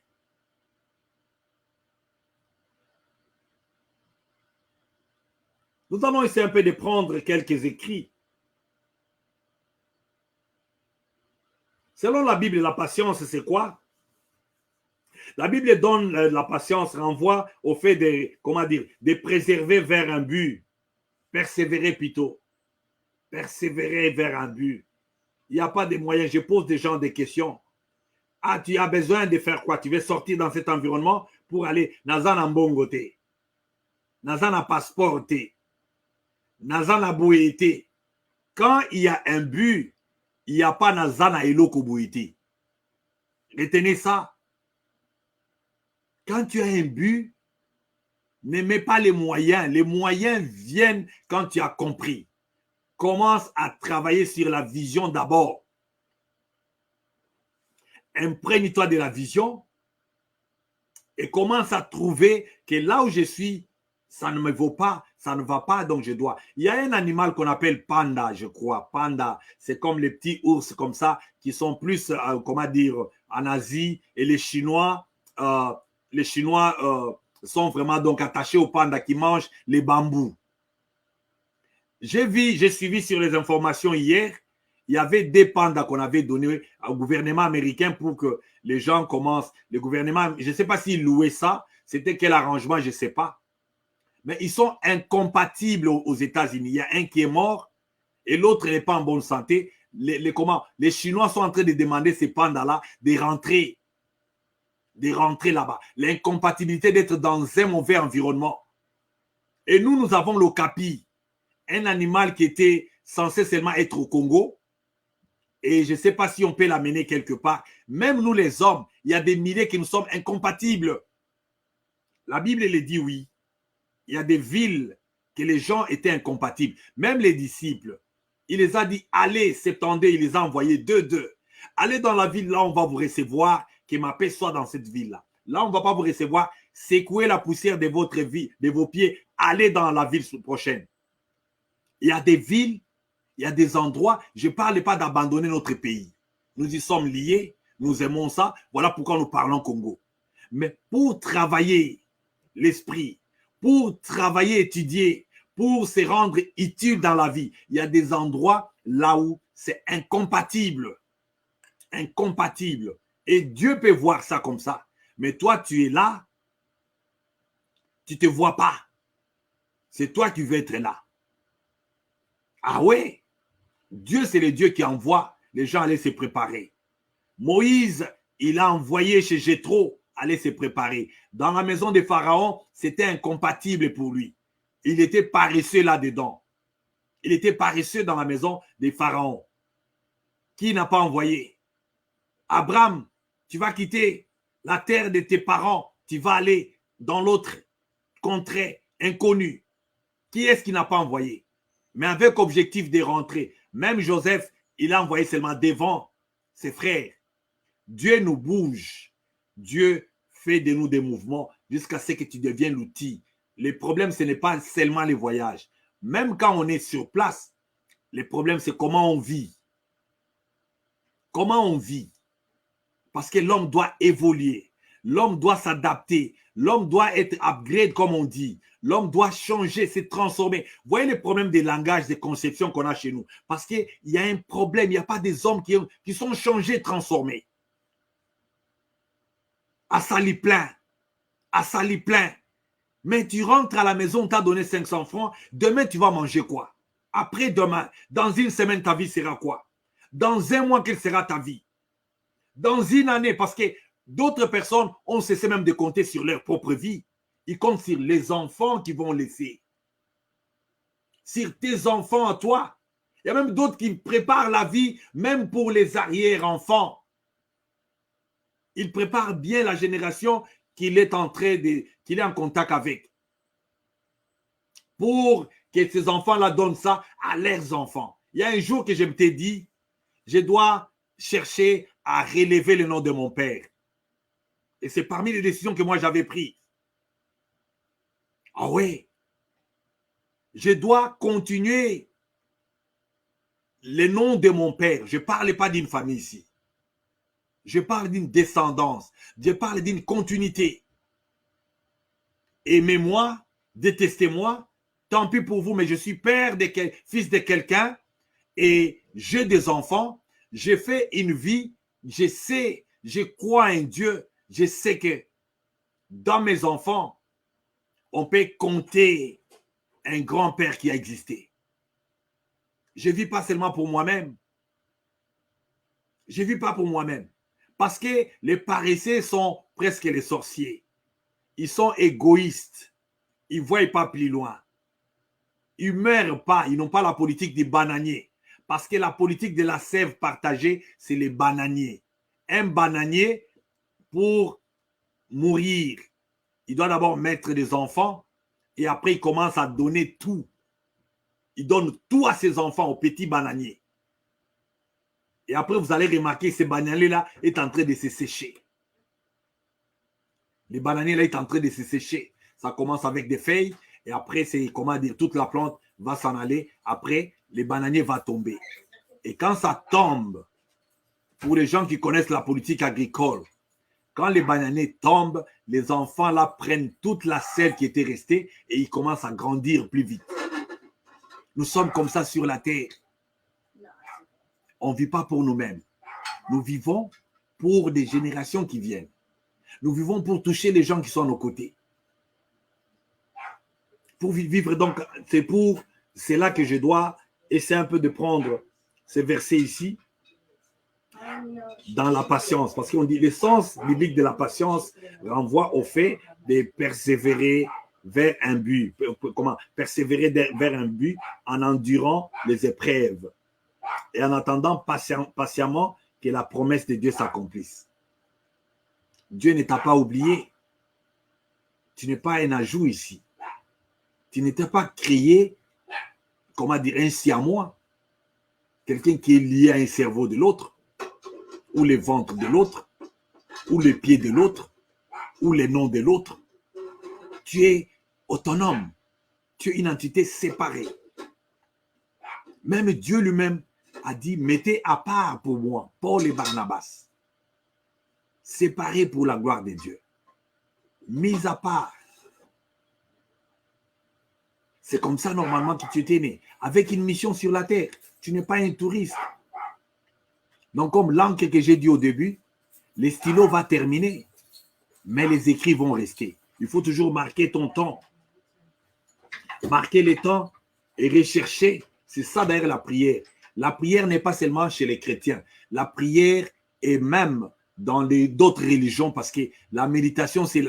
Nous allons essayer un peu de prendre quelques écrits. Selon la Bible, la patience, c'est quoi? La Bible donne la patience, renvoie au fait de, comment dire, de préserver vers un but. Persévérer plutôt. Persévérer vers un but. Il n'y a pas de moyens. Je pose des gens des questions. Ah, tu as besoin de faire quoi? Tu veux sortir dans cet environnement pour aller dans un ambongote, dans un passeport, dans un abouété. Quand il y a un but, il n'y a pas Nazana Eloko Bouiti. Retenez ça. Quand tu as un but, ne mets pas les moyens. Les moyens viennent quand tu as compris. Commence à travailler sur la vision d'abord. Imprègne-toi de la vision et commence à trouver que là où je suis, ça ne me vaut pas, ça ne va pas, donc je dois. Il y a un animal qu'on appelle panda, je crois. Panda, c'est comme les petits ours comme ça, qui sont plus, comment dire, en Asie. Et les Chinois sont vraiment donc attachés aux pandas qui mangent les bambous. J'ai suivi sur les informations hier, il y avait des pandas qu'on avait donnés au gouvernement américain pour que les gens commencent. Le gouvernement, je ne sais pas s'ils louaient ça, c'était quel arrangement, je ne sais pas. Mais ils sont incompatibles aux États-Unis. Il y a un qui est mort et l'autre n'est pas en bonne santé. Les Chinois sont en train de demander ces pandas-là de rentrer là-bas. L'incompatibilité d'être dans un mauvais environnement. Et nous avons l'okapi, un animal qui était censé seulement être au Congo. Et je ne sais pas si on peut l'amener quelque part. Même nous les hommes, il y a des milliers qui nous sommes incompatibles. La Bible le dit oui. Il y a des villes que les gens étaient incompatibles. Même les disciples, il les a dit, allez, s'étendez, il les a envoyés deux. Allez dans la ville, là on va vous recevoir, que ma paix soit dans cette ville-là. Là on ne va pas vous recevoir, secouez la poussière de votre vie, de vos pieds, allez dans la ville prochaine. Il y a des villes, il y a des endroits, je ne parle pas d'abandonner notre pays. Nous y sommes liés, nous aimons ça, voilà pourquoi nous parlons Congo. Mais pour travailler l'esprit, pour travailler, étudier, pour se rendre utile dans la vie, il y a des endroits là où c'est incompatible. Incompatible. Et Dieu peut voir ça comme ça. Mais toi, tu es là, tu ne te vois pas. C'est toi qui veux être là. Ah ouais? Dieu, c'est le Dieu qui envoie les gens aller se préparer. Moïse, il a envoyé chez Jéthro aller se préparer. Dans la maison de Pharaon, c'était incompatible pour lui. Il était paresseux là-dedans. Il était paresseux dans la maison de Pharaon. Qui n'a pas envoyé? Abraham, tu vas quitter la terre de tes parents. Tu vas aller dans l'autre contrée inconnue. Qui est-ce qui n'a pas envoyé? Mais avec objectif de rentrer. Même Joseph, il a envoyé seulement devant ses frères. Dieu nous bouge. Dieu fais de nous des mouvements jusqu'à ce que tu deviennes l'outil. Les problèmes, ce n'est pas seulement les voyages. Même quand on est sur place, les problèmes, c'est comment on vit. Comment on vit. Parce que l'homme doit évoluer. L'homme doit s'adapter. L'homme doit être upgrade, comme on dit. L'homme doit changer, se transformer. Vous voyez les problèmes des langages, des conceptions qu'on a chez nous. Parce qu'il y a un problème. Il n'y a pas des hommes qui sont changés, transformés. À sali plein. À sali plein. Mais tu rentres à la maison, on t'a donné 500 francs. Demain, tu vas manger quoi? Après-demain, dans une semaine, ta vie sera quoi? Dans un mois, quelle sera ta vie? Dans une année, parce que d'autres personnes ont cessé même de compter sur leur propre vie. Ils comptent sur les enfants qu'ils vont laisser. Sur tes enfants à toi. Il y a même d'autres qui préparent la vie, même pour les arrière-enfants. Ils préparent bien la génération qu'il est en contact avec. Pour que ces enfants-là donnent ça à leurs enfants. Il y a un jour que je me t'ai dit, je dois chercher à relever le nom de mon père. Et c'est parmi les décisions que moi j'avais prises. Ah oui. Je dois continuer le nom de mon père. Je ne parle pas d'une famille ici. Je parle d'une descendance. Je parle d'une continuité. Aimez-moi, détestez-moi. Tant pis pour vous, mais je suis père, fils de quelqu'un et j'ai des enfants. J'ai fait une vie. Je sais, je crois en Dieu. Je sais que dans mes enfants, on peut compter un grand-père qui a existé. Je ne vis pas seulement pour moi-même. Je ne vis pas pour moi-même. Parce que les paresseux sont presque les sorciers. Ils sont égoïstes. Ils ne voient pas plus loin. Ils ne meurent pas. Ils n'ont pas la politique des bananiers. Parce que la politique de la sève partagée, c'est les bananiers. Un bananier, pour mourir, il doit d'abord mettre des enfants et après il commence à donner tout. Il donne tout à ses enfants, aux petits bananiers. Et après, vous allez remarquer, ce bananier-là est en train de se sécher. Le bananier-là est en train de se sécher. Ça commence avec des feuilles et après, c'est, comment dire, toute la plante va s'en aller. Après, le bananier va tomber. Et quand ça tombe, pour les gens qui connaissent la politique agricole, quand les bananiers tombent, les enfants là prennent toute la sève qui était restée et ils commencent à grandir plus vite. Nous sommes comme ça sur la terre. On ne vit pas pour nous-mêmes. Nous vivons pour des générations qui viennent. Nous vivons pour toucher les gens qui sont à nos côtés. Pour vivre, donc, c'est là que je dois essayer un peu de prendre ces versets ici, dans la patience. Parce qu'on dit, l'essence biblique de la patience renvoie au fait de persévérer vers un but. Comment? Persévérer vers un but en endurant les épreuves et en attendant patiemment que la promesse de Dieu s'accomplisse. Dieu ne t'a pas oublié. Tu n'es pas un ajout ici. Tu n'étais pas créé, comment dire, ainsi à moi. Quelqu'un qui est lié à un cerveau de l'autre, ou le ventre de l'autre, ou les pieds de l'autre, ou les noms de l'autre. Tu es autonome. Tu es une entité séparée. Même Dieu lui-même a dit, mettez à part pour moi, Paul et Barnabas. Séparés pour la gloire de Dieu. Mis à part. C'est comme ça normalement que tu étais né. Avec une mission sur la terre. Tu n'es pas un touriste. Donc comme l'encre que j'ai dit au début, les stylos vont terminer. Mais les écrits vont rester. Il faut toujours marquer ton temps. Marquer le temps et rechercher. C'est ça d'ailleurs la prière. La prière n'est pas seulement chez les chrétiens. La prière est même dans d'autres religions parce que la méditation, c'est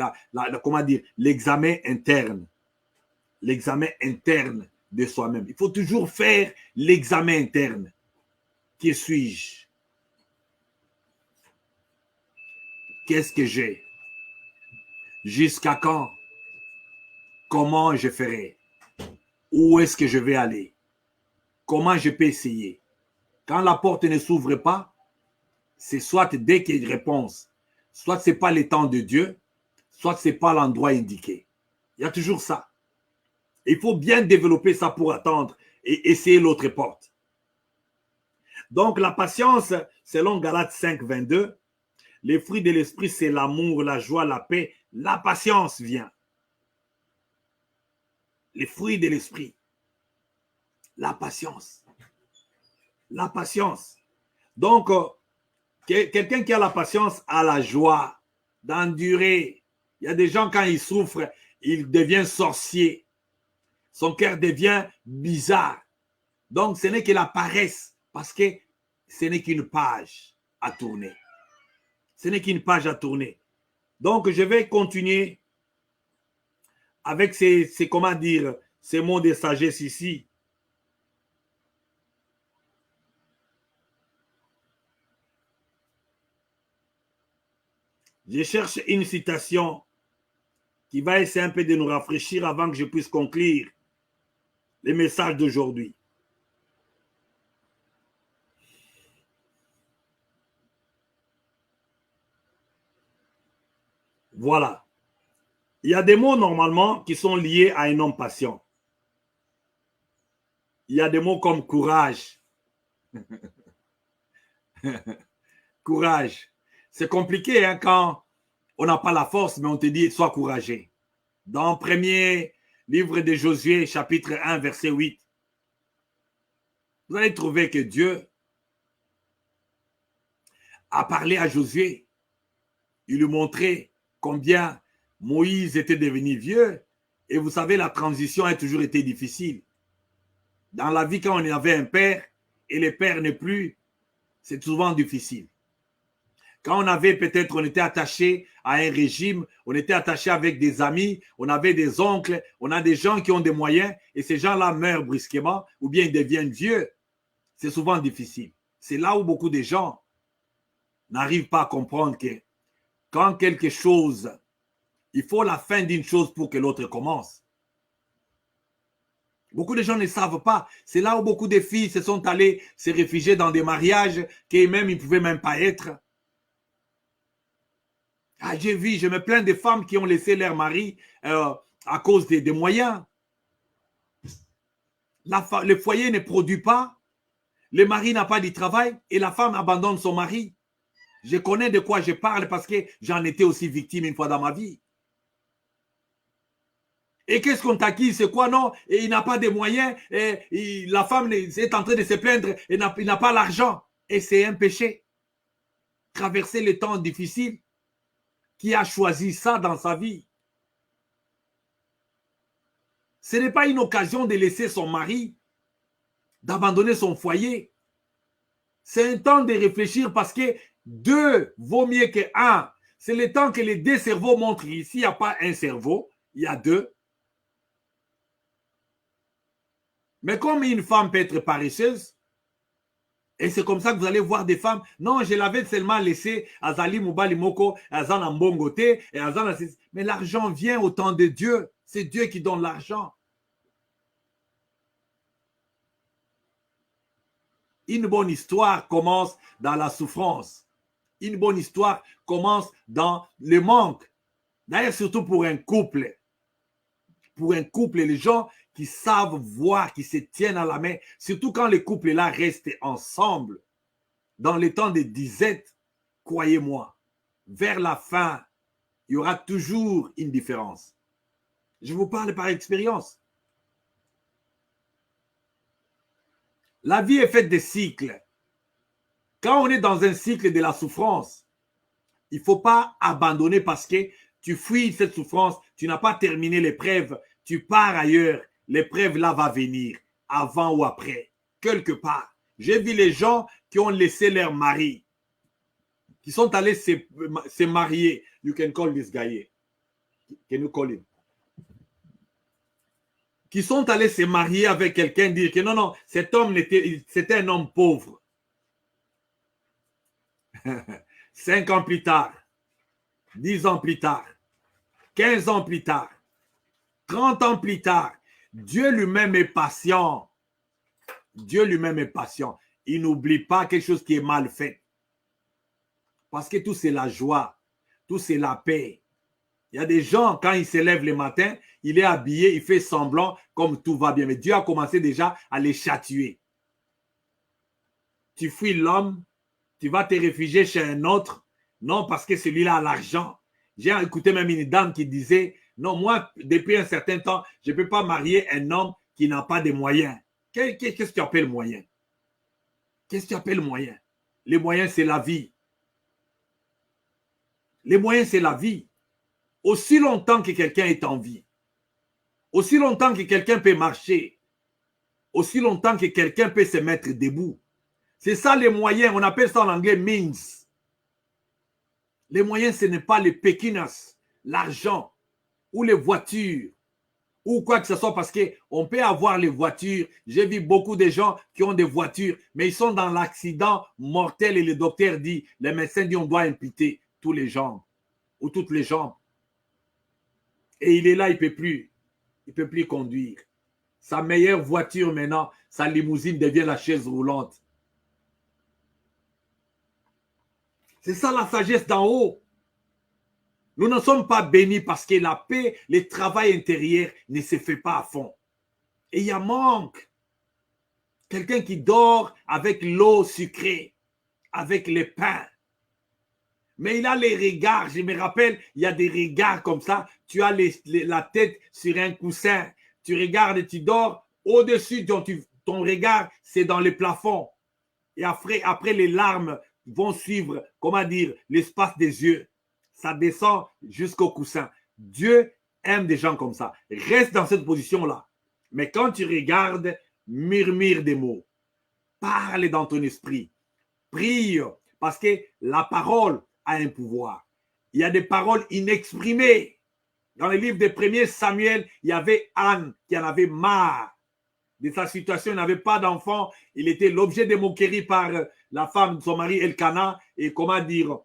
comment dire, l'examen interne. L'examen interne de soi-même. Il faut toujours faire l'examen interne. Qui suis-je? Qu'est-ce que j'ai? Jusqu'à quand? Comment je ferai? Où est-ce que je vais aller? Comment je peux essayer? Quand la porte ne s'ouvre pas, c'est soit dès qu'il y a une réponse, soit ce n'est pas le temps de Dieu, soit ce n'est pas l'endroit indiqué. Il y a toujours ça. Il faut bien développer ça pour attendre et essayer l'autre porte. Donc, la patience, selon Galates 5, 22, les fruits de l'esprit, c'est l'amour, la joie, la paix. La patience vient. Les fruits de l'esprit. La patience. La patience. Donc, quelqu'un qui a la patience a la joie d'endurer. Il y a des gens, quand ils souffrent, ils deviennent sorciers. Son cœur devient bizarre. Donc, ce n'est que la paresse, parce que ce n'est qu'une page à tourner. Ce n'est qu'une page à tourner. Donc, je vais continuer avec comment dire, ces mots de sagesse ici. Je cherche une citation qui va essayer un peu de nous rafraîchir avant que je puisse conclure les messages d'aujourd'hui. Voilà. Il y a des mots normalement qui sont liés à un homme patient. Il y a des mots comme courage. Courage. C'est compliqué hein, quand on n'a pas la force, mais on te dit sois courageux. Dans le premier livre de Josué, chapitre 1, verset 8, vous allez trouver que Dieu a parlé à Josué. Il lui montrait combien Moïse était devenu vieux. Et vous savez, la transition a toujours été difficile. Dans la vie, quand on avait un père et le père n'est plus, c'est souvent difficile. Quand on avait peut-être, on était attaché à un régime, on était attaché avec des amis, on avait des oncles, on a des gens qui ont des moyens et ces gens-là meurent brusquement ou bien ils deviennent vieux. C'est souvent difficile. C'est là où beaucoup de gens n'arrivent pas à comprendre que quand quelque chose, il faut la fin d'une chose pour que l'autre commence. Beaucoup de gens ne savent pas. C'est là où beaucoup de filles se sont allées se réfugier dans des mariages qu'elles-mêmes, ils ne pouvaient même pas être. Ah, j'ai vu, je me plains des femmes qui ont laissé leur mari à cause des moyens. Le foyer ne produit pas, le mari n'a pas de travail et la femme abandonne son mari. Je connais de quoi je parle parce que j'en étais aussi victime une fois dans ma vie. Et qu'est-ce qu'on t'acquise? C'est quoi? Non, et il n'a pas de moyens. Et la femme est en train de se plaindre et il n'a pas l'argent. Et c'est un péché. Traverser les temps difficiles. Qui a choisi ça dans sa vie? Ce n'est pas une occasion de laisser son mari, d'abandonner son foyer. C'est un temps de réfléchir parce que deux vaut mieux que un. C'est le temps que les deux cerveaux montrent. Ici, il n'y a pas un cerveau, il y a deux. Mais comme une femme peut être paresseuse, et c'est comme ça que vous allez voir des femmes, non, je l'avais seulement laissé à Zali Moubali Moko, à Zan Mbongote, et à Zan. Mais l'argent vient au temps de Dieu. C'est Dieu qui donne l'argent. Une bonne histoire commence dans la souffrance. Une bonne histoire commence dans le manque. D'ailleurs, surtout pour un couple. Pour un couple, les gens qui savent voir, qui se tiennent à la main, surtout quand les couples-là restent ensemble, dans les temps de disette, croyez-moi, vers la fin, il y aura toujours une différence. Je vous parle par expérience. La vie est faite de cycles. Quand on est dans un cycle de la souffrance, il ne faut pas abandonner parce que tu fuis cette souffrance, tu n'as pas terminé l'épreuve, tu pars ailleurs, l'épreuve là va venir, avant ou après, quelque part. J'ai vu les gens qui ont laissé leur mari, qui sont allés se marier. You can call this guy. Can you call him? Qui sont allés se marier avec quelqu'un, dire que non, non, cet homme, c'était un homme pauvre. 5 ans plus tard, 10 ans plus tard, 15 ans plus tard, 30 ans plus tard, Dieu lui-même est patient. Dieu lui-même est patient. Il n'oublie pas quelque chose qui est mal fait. Parce que tout c'est la joie, tout c'est la paix. Il y a des gens, quand ils se lèvent le matin, il est habillé, il fait semblant comme tout va bien. Mais Dieu a commencé déjà à les châtier. Tu fuis l'homme, tu vas te réfugier chez un autre. Non, parce que celui-là a l'argent. J'ai écouté même une dame qui disait, non, moi, depuis un certain temps, je ne peux pas marier un homme qui n'a pas de moyens. Qu'est-ce que tu appelles moyen? Qu'est-ce que tu appelles moyen? Les moyens, c'est la vie. Les moyens, c'est la vie. Aussi longtemps que quelqu'un est en vie, aussi longtemps que quelqu'un peut marcher, aussi longtemps que quelqu'un peut se mettre debout. C'est ça les moyens, on appelle ça en anglais means. Les moyens, ce n'est pas les pekinas, l'argent ou les voitures ou quoi que ce soit, parce qu'on peut avoir les voitures. J'ai vu beaucoup de gens qui ont des voitures, mais ils sont dans l'accident mortel et le docteur dit, les médecins disent on doit imputer tous les jambes ou toutes les jambes. Et il est là, il ne peut plus conduire. Sa meilleure voiture maintenant, sa limousine devient la chaise roulante. C'est ça la sagesse d'en haut. Nous ne sommes pas bénis parce que la paix, le travail intérieur ne se fait pas à fond. Et il y a manque. Quelqu'un qui dort avec l'eau sucrée, avec le pain. Mais il a les regards, je me rappelle, il y a des regards comme ça, tu as la tête sur un coussin, tu regardes et tu dors, au-dessus de ton regard, c'est dans le plafond. Et après, les larmes vont suivre, comment dire, l'espace des yeux. Ça descend jusqu'au coussin. Dieu aime des gens comme ça. Reste dans cette position-là. Mais quand tu regardes, murmure des mots. Parle dans ton esprit. Prie, parce que la parole a un pouvoir. Il y a des paroles inexprimées. Dans le livre de 1er Samuel, il y avait Anne qui en avait marre de sa situation. Il n'avait pas d'enfant. Il était l'objet de moquerie par la femme de son mari Elkana. Et comment dire,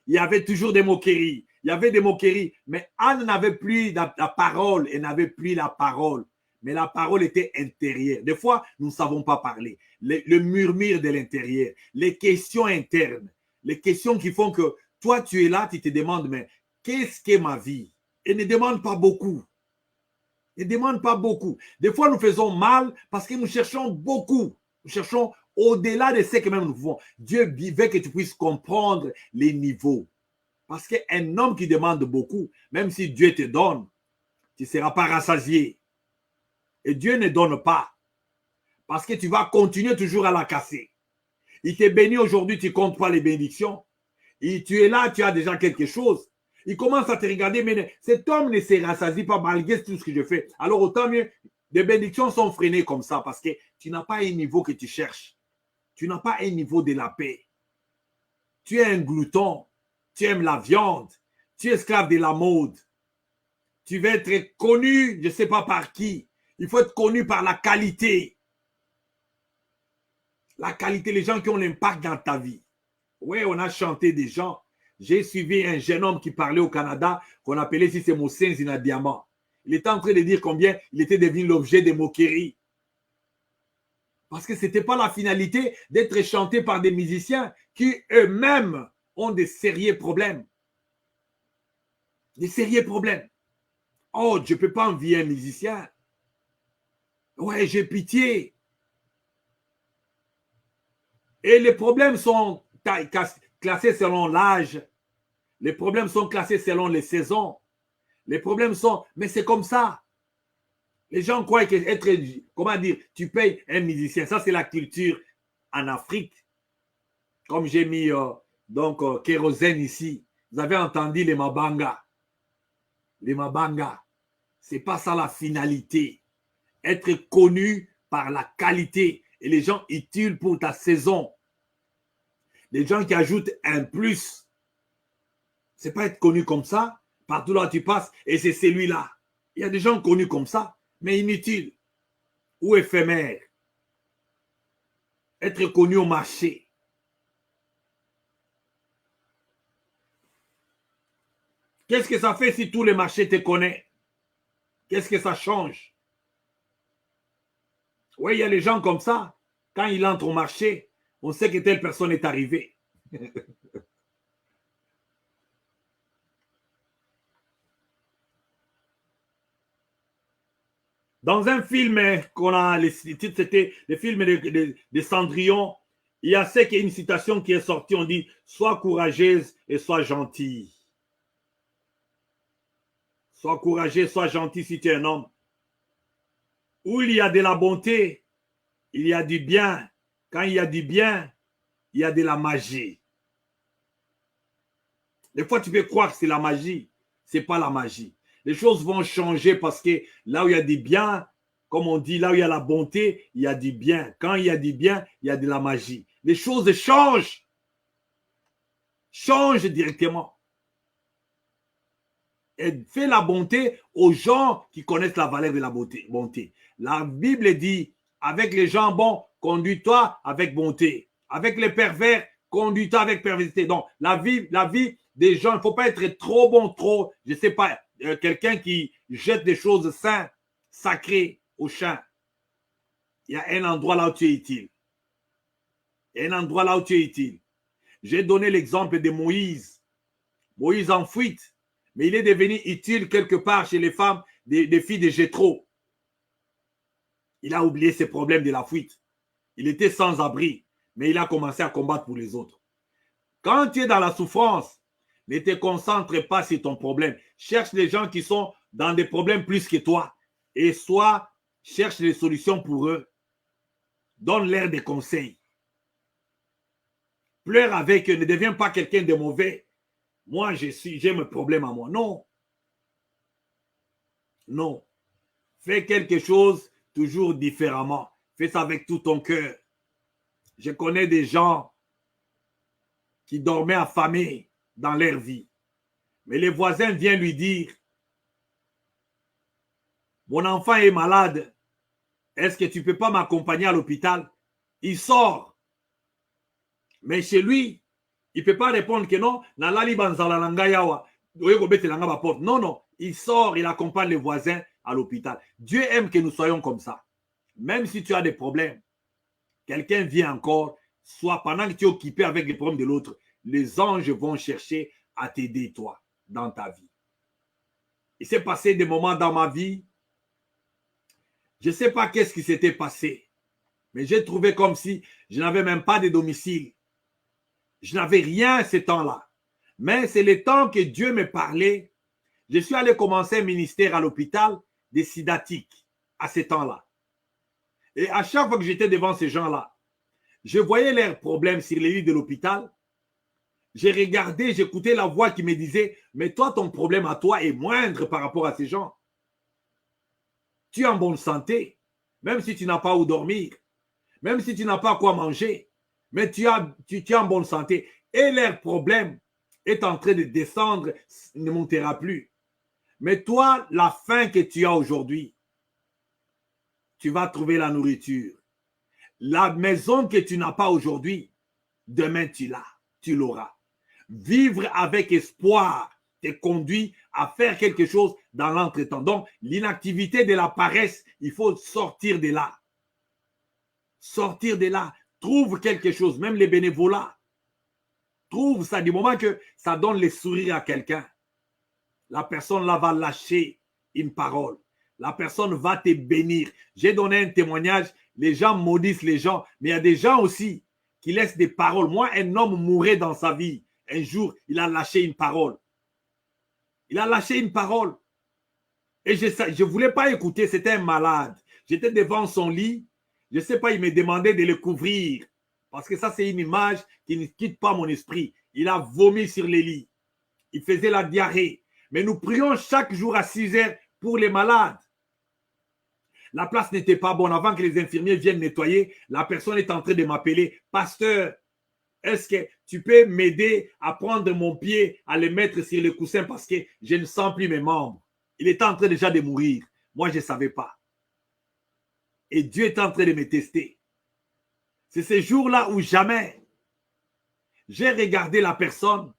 il y avait toujours des moqueries. Il y avait des moqueries. Mais Anne n'avait plus la parole. Elle n'avait plus la parole. Mais la parole était intérieure. Des fois, nous ne savons pas parler. Le murmure de l'intérieur. Les questions internes. Les questions qui font que toi, tu es là, tu te demandes, mais qu'est-ce qu'est ma vie? Et ne demande pas beaucoup. Ne demande pas beaucoup. Des fois, nous faisons mal parce que nous cherchons beaucoup. Nous cherchons au-delà de ce que même nous pouvons. Dieu veut que tu puisses comprendre les niveaux. Parce qu'un homme qui demande beaucoup, même si Dieu te donne, tu ne seras pas rassasié. Et Dieu ne donne pas. Parce que tu vas continuer toujours à la casser. Il t'est béni aujourd'hui, tu ne comptes pas les bénédictions. Et tu es là, tu as déjà quelque chose. Il commence à te regarder, mais cet homme ne se rassasie pas malgré tout ce que je fais. Alors autant mieux, les bénédictions sont freinées comme ça parce que tu n'as pas un niveau que tu cherches. Tu n'as pas un niveau de la paix. Tu es un glouton. Tu aimes la viande. Tu es esclave de la mode. Tu veux être connu, je ne sais pas par qui. Il faut être connu par la qualité. La qualité, les gens qui ont l'impact dans ta vie. Oui, on a chanté des gens. J'ai suivi un jeune homme qui parlait au Canada, qu'on appelait ici c'est Moussène Zinadiama. Il était en train de dire combien il était devenu l'objet des moqueries. Parce que ce n'était pas la finalité d'être chanté par des musiciens qui eux-mêmes ont des sérieux problèmes. Des sérieux problèmes. Oh, je ne peux pas envier un musicien. Ouais, j'ai pitié. Et les problèmes sont classés selon l'âge. Les problèmes sont classés selon les saisons. Les problèmes sont... Mais c'est comme ça. Les gens croient que être... Comment dire? Tu payes un musicien. Ça, c'est la culture en Afrique. Comme j'ai mis kérosène ici. Vous avez entendu les Mabanga. Les Mabanga. Ce n'est pas ça la finalité. Être connu par la qualité. Et les gens utiles pour ta saison. Les gens qui ajoutent un plus. Ce n'est pas être connu comme ça. Partout là où tu passes. Et c'est celui-là. Il y a des gens connus comme ça. Mais inutiles. Ou éphémères. Être connu au marché. Qu'est-ce que ça fait si tous les marchés te connaissent? Qu'est-ce que ça change? Oui, il y a les gens comme ça. Quand ils entrent au marché, on sait que telle personne est arrivée. Dans un film qu'on a, les titres, c'était le film de Cendrillon, il y a une citation qui est sortie, on dit « Sois courageuse et sois gentille ». Sois courageux, sois gentil si tu es un homme. Où il y a de la bonté, il y a du bien. Quand il y a du bien, il y a de la magie. Des fois, tu peux croire que c'est la magie. Ce n'est pas la magie. Les choses vont changer parce que là où il y a du bien, comme on dit, là où il y a la bonté, il y a du bien. Quand il y a du bien, il y a de la magie. Les choses changent. Changent directement. Et fais la bonté aux gens qui connaissent la valeur de la bonté. La Bible dit, avec les gens bons, conduis-toi avec bonté. Avec les pervers, conduis-toi avec perversité. Donc, la vie des gens, il ne faut pas être trop bon, trop, je ne sais pas, quelqu'un qui jette des choses saintes, sacrées au champ. Il y a un endroit là où tu es utile. Il y a un endroit là où tu es utile. J'ai donné l'exemple de Moïse. Moïse en fuite. Mais il est devenu utile quelque part chez les femmes des filles de Jéthro. Il a oublié ses problèmes de la fuite. Il était sans abri, mais il a commencé à combattre pour les autres. Quand tu es dans la souffrance, ne te concentre pas sur ton problème. Cherche les gens qui sont dans des problèmes plus que toi et cherche les solutions pour eux. Donne-leur des conseils. Pleure avec eux, ne deviens pas quelqu'un de mauvais. Moi, j'ai mes problèmes à moi. Non. Non. Fais quelque chose toujours différemment. Fais ça avec tout ton cœur. Je connais des gens qui dormaient affamés dans leur vie. Mais les voisins viennent lui dire, mon enfant est malade. Est-ce que tu ne peux pas m'accompagner à l'hôpital? Il sort. Mais chez lui, il ne peut pas répondre que non. Non, non. Il sort, il accompagne les voisins à l'hôpital. Dieu aime que nous soyons comme ça. Même si tu as des problèmes, quelqu'un vient encore, soit pendant que tu es occupé avec les problèmes de l'autre, les anges vont chercher à t'aider, toi, dans ta vie. Il s'est passé des moments dans ma vie, je ne sais pas qu'est-ce qui s'était passé, mais j'ai trouvé comme si je n'avais même pas de domicile. Je n'avais rien ce temps-là. Mais c'est le temps que Dieu me parlait. Je suis allé commencer un ministère à l'hôpital des sidatiques à ce temps-là. Et à chaque fois que j'étais devant ces gens-là, je voyais leurs problèmes sur les lits de l'hôpital. J'ai regardé, j'écoutais la voix qui me disait, mais toi, ton problème à toi est moindre par rapport à ces gens. Tu es en bonne santé, même si tu n'as pas où dormir, même si tu n'as pas quoi manger, mais tu es en bonne santé. Et leur problème est en train de descendre, ne montera plus. Mais toi, la faim que tu as aujourd'hui, tu vas trouver la nourriture. La maison que tu n'as pas aujourd'hui, demain tu l'auras. Vivre avec espoir te conduit à faire quelque chose dans l'entretemps. Donc, l'inactivité de la paresse, il faut sortir de là. Sortir de là. Trouve quelque chose, même les bénévolats. Trouve ça du moment que ça donne le sourire à quelqu'un. La personne là va lâcher une parole. La personne va te bénir. J'ai donné un témoignage. Les gens maudissent les gens. Mais il y a des gens aussi qui laissent des paroles. Moi, un homme mourait dans sa vie. Un jour, il a lâché une parole. Il a lâché une parole. Et je ne voulais pas écouter. C'était un malade. J'étais devant son lit. Je ne sais pas, il me demandait de le couvrir. Parce que ça, c'est une image qui ne quitte pas mon esprit. Il a vomi sur les lits. Il faisait la diarrhée. Mais nous prions chaque jour à 6 heures pour les malades. La place n'était pas bonne. Avant que les infirmiers viennent nettoyer, la personne est en train de m'appeler. Pasteur, est-ce que tu peux m'aider à prendre mon pied, à le mettre sur le coussin parce que je ne sens plus mes membres? Il était en train déjà de mourir. Moi, je ne savais pas. Et Dieu est en train de me tester. C'est ce jour-là où jamais j'ai regardé la personne,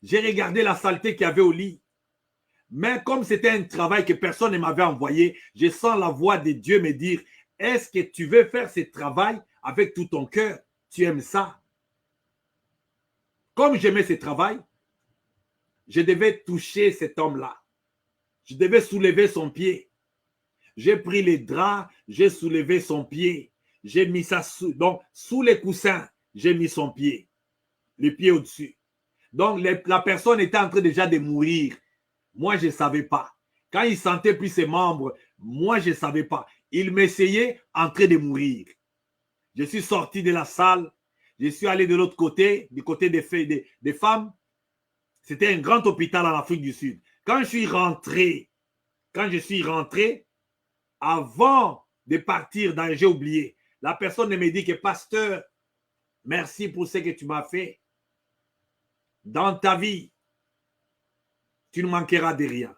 j'ai regardé la saleté qu'il y avait au lit. Mais comme c'était un travail que personne ne m'avait envoyé, je sens la voix de Dieu me dire, est-ce que tu veux faire ce travail avec tout ton cœur? Tu aimes ça? Comme j'aimais ce travail, je devais toucher cet homme-là. Je devais soulever son pied. J'ai pris les draps, j'ai soulevé son pied. J'ai mis ça sous les coussins, j'ai mis son pied. Le pied au-dessus. Donc, la personne était en train déjà de mourir. Moi, je ne savais pas. Quand il sentait plus ses membres, moi, je ne savais pas. Il m'essayait en train de mourir. Je suis sorti de la salle. Je suis allé de l'autre côté, du côté des femmes. C'était un grand hôpital en Afrique du Sud. Quand je suis rentré, avant de partir, j'ai oublié, la personne me dit que pasteur, merci pour ce que tu m'as fait. Dans ta vie, tu ne manqueras de rien.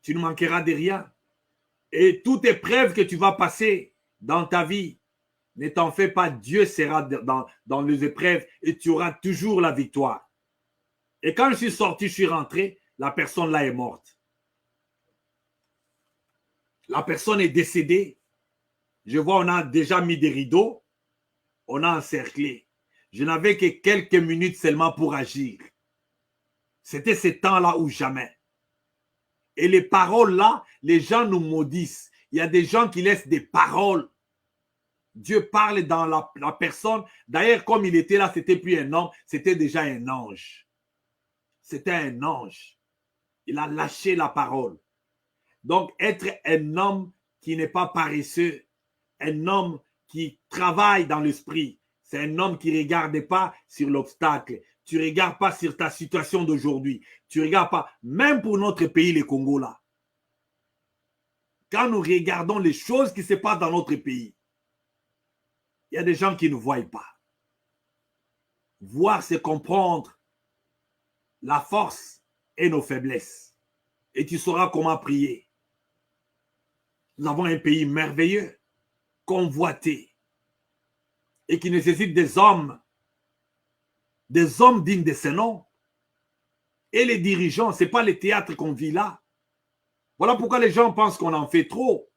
Tu ne manqueras de rien. Et toute épreuve que tu vas passer dans ta vie, ne t'en fais pas, Dieu sera dans les épreuves et tu auras toujours la victoire. Et quand je suis sorti, je suis rentré, la personne là est morte. La personne est décédée. Je vois, on a déjà mis des rideaux. On a encerclé. Je n'avais que quelques minutes seulement pour agir. C'était ce temps-là ou jamais. Et les paroles là, les gens nous maudissent. Il y a des gens qui laissent des paroles. Dieu parle dans la personne. D'ailleurs, comme il était là, c'était plus un homme, c'était déjà un ange. C'était un ange. Il a lâché la parole. Donc, être un homme qui n'est pas paresseux, un homme qui travaille dans l'esprit, c'est un homme qui ne regarde pas sur l'obstacle. Tu ne regardes pas sur ta situation d'aujourd'hui. Tu ne regardes pas, même pour notre pays, le Congo là. Quand nous regardons les choses qui se passent dans notre pays, il y a des gens qui ne voient pas. Voir, c'est comprendre la force et nos faiblesses. Et tu sauras comment prier. Nous avons un pays merveilleux, convoité, et qui nécessite des hommes dignes de ce nom. Et les dirigeants, ce n'est pas les théâtres qu'on vit là. Voilà pourquoi les gens pensent qu'on en fait trop.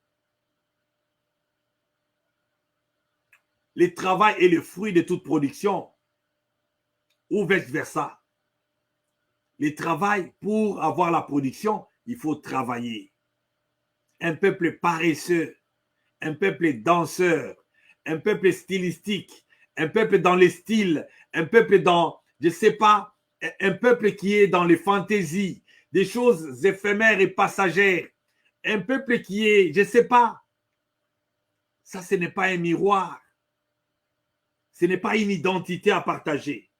Le travail est le fruit de toute production, ou vice-versa. Le travail, pour avoir la production, il faut travailler. Un peuple paresseux, un peuple danseur, un peuple stylistique, un peuple dans les styles, un peuple dans, je ne sais pas, un peuple qui est dans les fantaisies, des choses éphémères et passagères, un peuple qui est, je ne sais pas, ça ce n'est pas un miroir, ce n'est pas une identité à partager.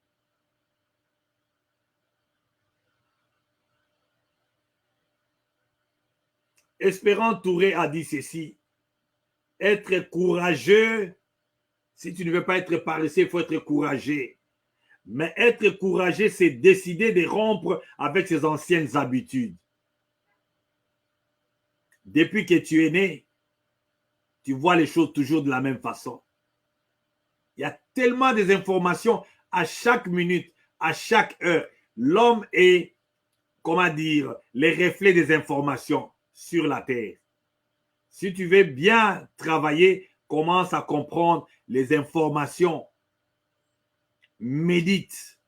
Espérant Touré a dit ceci, être courageux, si tu ne veux pas être paresseux, il faut être courageux. Mais être courageux, c'est décider de rompre avec ses anciennes habitudes. Depuis que tu es né, tu vois les choses toujours de la même façon. Il y a tellement d'informations à chaque minute, à chaque heure. L'homme est, comment dire, les reflets des informations sur la terre. Si tu veux bien travailler, commence à comprendre les informations. Médite.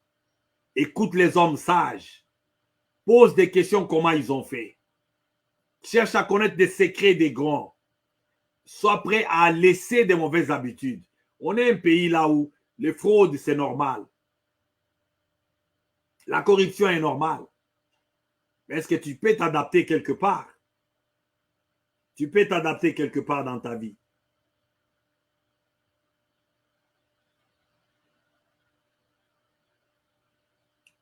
Écoute les hommes sages. Pose des questions comment ils ont fait. Cherche à connaître des secrets des grands. Sois prêt à laisser des mauvaises habitudes. On est un pays là où les fraudes, c'est normal. La corruption est normale. Est-ce que tu peux t'adapter quelque part? Tu peux t'adapter quelque part dans ta vie.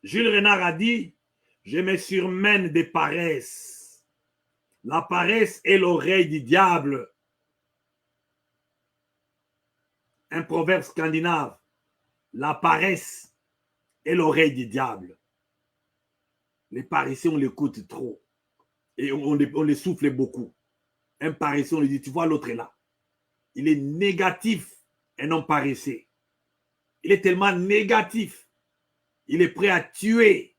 Jules Renard a dit, je me surmène des paresses. La paresse est l'oreille du diable. Un proverbe scandinave. La paresse est l'oreille du diable. Les paresseux, on l'écoute trop. Et on les souffle beaucoup. Un paresseux, on lui dit, tu vois, l'autre est là. Il est négatif, un homme paresseux. Il est tellement négatif. Il est prêt à tuer.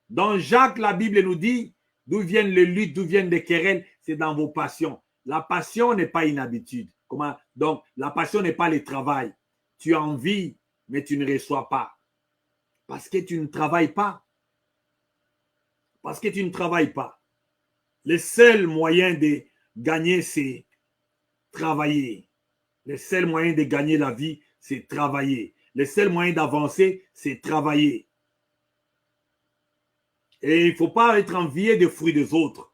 Dans Jacques, la Bible nous dit, d'où viennent les luttes, d'où viennent les querelles, c'est dans vos passions. La passion n'est pas une habitude. Comment? Donc, la passion n'est pas le travail. Tu as envie, mais tu ne reçois pas. Parce que tu ne travailles pas. Parce que tu ne travailles pas. Le seul moyen de gagner, c'est travailler. Le seul moyen de gagner la vie, c'est travailler. Le seul moyen d'avancer, c'est travailler. Et il ne faut pas être envié des fruits des autres.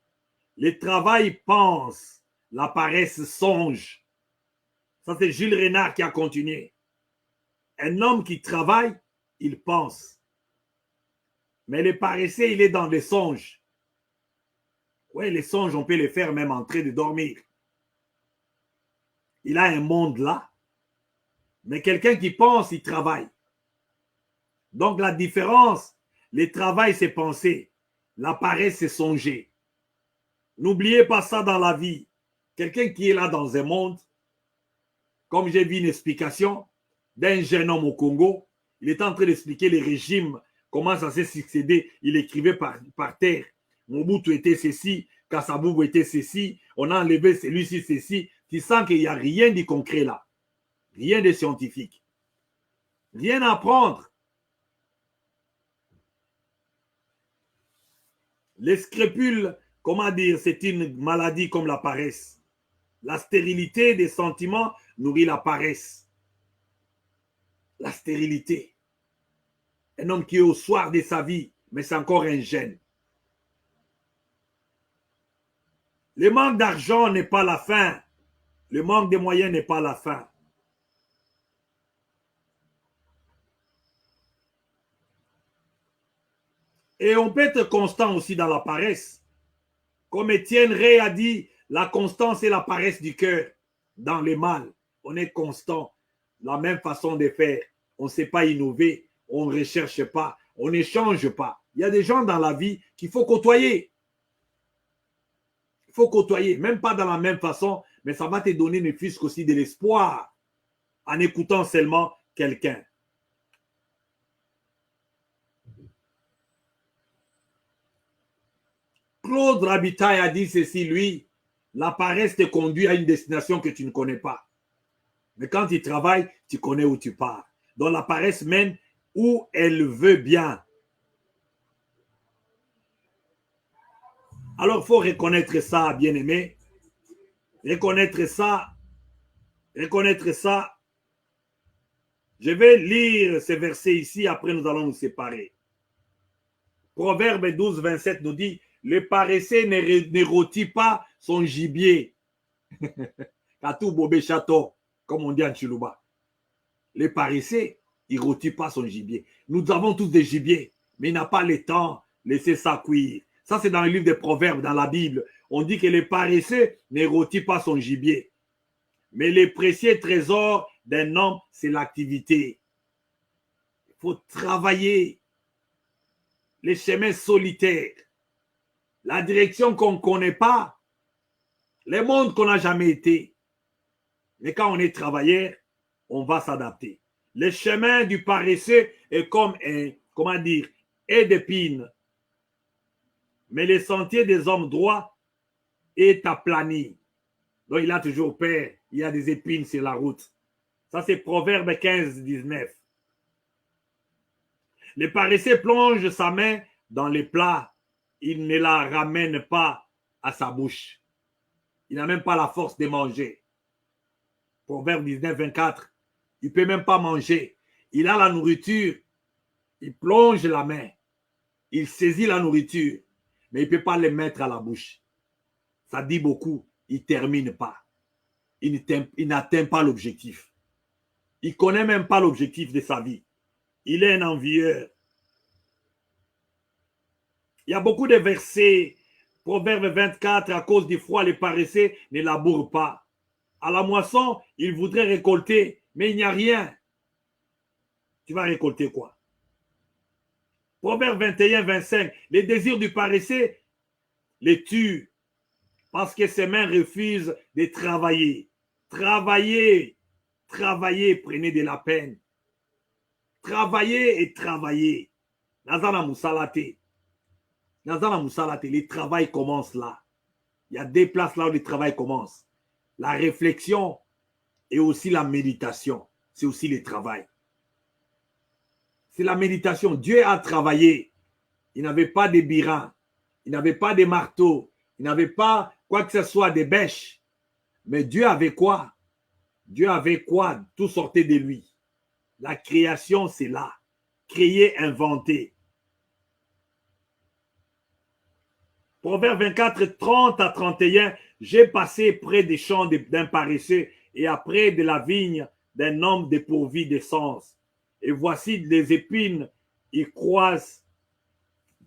Le travail pense, la paresse songe. Ça, c'est Jules Renard qui a continué. Un homme qui travaille, il pense. Mais le paresseux, il est dans les songes. Oui, les songes, on peut les faire même en train de dormir. Il a un monde là. Mais quelqu'un qui pense, il travaille. Donc la différence, le travail, c'est penser. La paresse, c'est songer. N'oubliez pas ça dans la vie. Quelqu'un qui est là dans un monde, comme j'ai vu une explication d'un jeune homme au Congo, il était en train d'expliquer les régimes, comment ça s'est succédé. Il écrivait par terre. Mobutu était ceci, Kasavubu était ceci, on a enlevé celui-ci, ceci. Tu sens qu'il n'y a rien de concret là. Rien de scientifique. Rien à apprendre. Les scrupules, comment dire, c'est une maladie comme la paresse. La stérilité des sentiments nourrit la paresse. La stérilité. Un homme qui est au soir de sa vie, mais c'est encore un jeune. Le manque d'argent n'est pas la fin. Le manque de moyens n'est pas la fin. Et on peut être constant aussi dans la paresse. Comme Étienne Ray a dit, la constance et la paresse du cœur dans le mal. On est constant. La même façon de faire. On ne sait pas innover. On ne recherche pas. On n'échange pas. Il y a des gens dans la vie qu'il faut côtoyer. Il faut côtoyer. Même pas dans la même façon, mais ça va te donner ne fût-ce qu'aussi de l'espoir en écoutant seulement quelqu'un. Claude Rabitaille a dit ceci, lui, la paresse te conduit à une destination que tu ne connais pas. Mais quand tu travailles, tu connais où tu pars. Donc la paresse mène où elle veut bien. Alors il faut reconnaître ça, bien-aimé. Reconnaître ça. Reconnaître ça. Je vais lire ces versets ici, après nous allons nous séparer. Proverbe 12, 27 nous dit, le paresseux ne rôtit pas son gibier. Katou bobé château, comme on dit en Chiluba. Le paresseux, il ne rôtit pas son gibier. Nous avons tous des gibiers, mais il n'a pas le temps de laisser ça cuire. Ça, c'est dans le livre des Proverbes, dans la Bible. On dit que le paresseux ne rôtit pas son gibier. Mais le précieux trésor d'un homme, c'est l'activité. Il faut travailler. Les chemins solitaires, la direction qu'on ne connaît pas, les mondes qu'on n'a jamais été. Mais quand on est travailleur, on va s'adapter. Le chemin du paresseux est comme un, comment dire, est d'épines. Mais le sentier des hommes droits est aplani. Donc il a toujours peur, il y a des épines sur la route. Ça c'est Proverbe 15, 19. Le paresseux plonge sa main dans les plats. Il ne la ramène pas à sa bouche. Il n'a même pas la force de manger. Proverbe 19, 24. Il ne peut même pas manger. Il a la nourriture. Il plonge la main. Il saisit la nourriture. Mais il ne peut pas le mettre à la bouche. Ça dit beaucoup. Il ne termine pas. Il n'atteint pas l'objectif. Il ne connaît même pas l'objectif de sa vie. Il est un envieur. Il y a beaucoup de versets. Proverbe 24, à cause du froid, les paresseux ne labourent pas. À la moisson, ils voudraient récolter, mais il n'y a rien. Tu vas récolter quoi? Proverbe 21, 25, les désirs du paresseux les tuent parce que ses mains refusent de travailler. Travaillez, travaillez, prenez de la peine. Travaillez et travaillez. Nazana Moussalate. Nazana Moussalate, le travail commence là. Il y a des places là où le travail commence. La réflexion et aussi la méditation. C'est aussi le travail. C'est la méditation. Dieu a travaillé. Il n'avait pas de biran. Il n'avait pas de marteau. Il Il n'avait pas quoi que ce soit des bêches. Mais Dieu avait quoi? Dieu avait quoi? Tout sortait de lui. La création, c'est là. Créer, inventer. Proverbe 24, 30 à 31. J'ai passé près des champs d'un paresseux et après de la vigne d'un homme dépourvu d'essence. Et voici les épines, ils croisent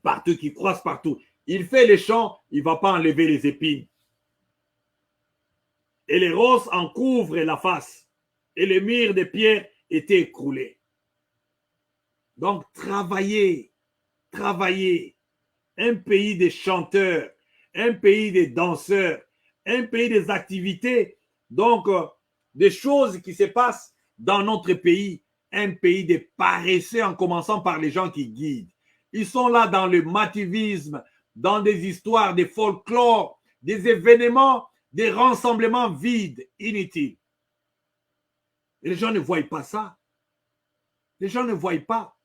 partout, qui croissent partout. Il fait les champs, il ne va pas enlever les épines. Et les roses en couvrent la face. Et les murs de pierre étaient écroulés. Donc, travaillez. Un pays des chanteurs, un pays des danseurs, un pays des activités. Donc, des choses qui se passent dans notre pays. Un pays des paresseux, en commençant par les gens qui guident. Ils sont là dans le mativisme, dans des histoires, des folklores, des événements, des rassemblements vides, inutiles. Et les gens ne voient pas ça. Les gens ne voient pas.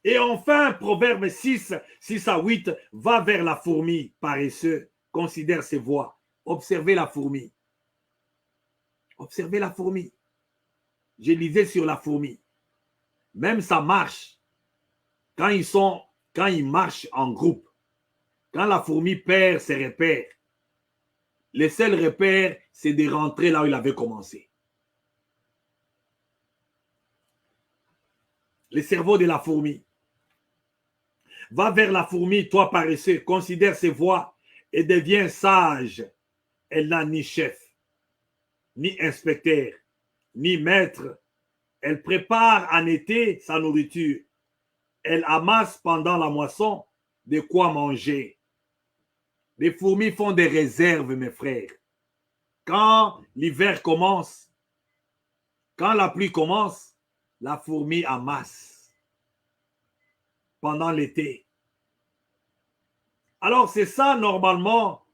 Et enfin, Proverbe 6, 6 à 8, va vers la fourmi, paresseux, considère ses voies. Observez la fourmi. Observez la fourmi. Je lisais sur la fourmi. Même ça marche. Quand ils marchent en groupe, quand la fourmi perd ses repères, les seuls repères, c'est de rentrer là où il avait commencé. Le cerveau de la fourmi. Va vers la fourmi, toi paresseux, considère ses voies et deviens sage. Elle n'a ni chef, ni inspecteur, ni maître. Elle prépare en été sa nourriture. Elle amasse pendant la moisson de quoi manger. Les fourmis font des réserves, mes frères. Quand l'hiver commence, quand la pluie commence, la fourmi amasse pendant l'été. Alors c'est ça normalement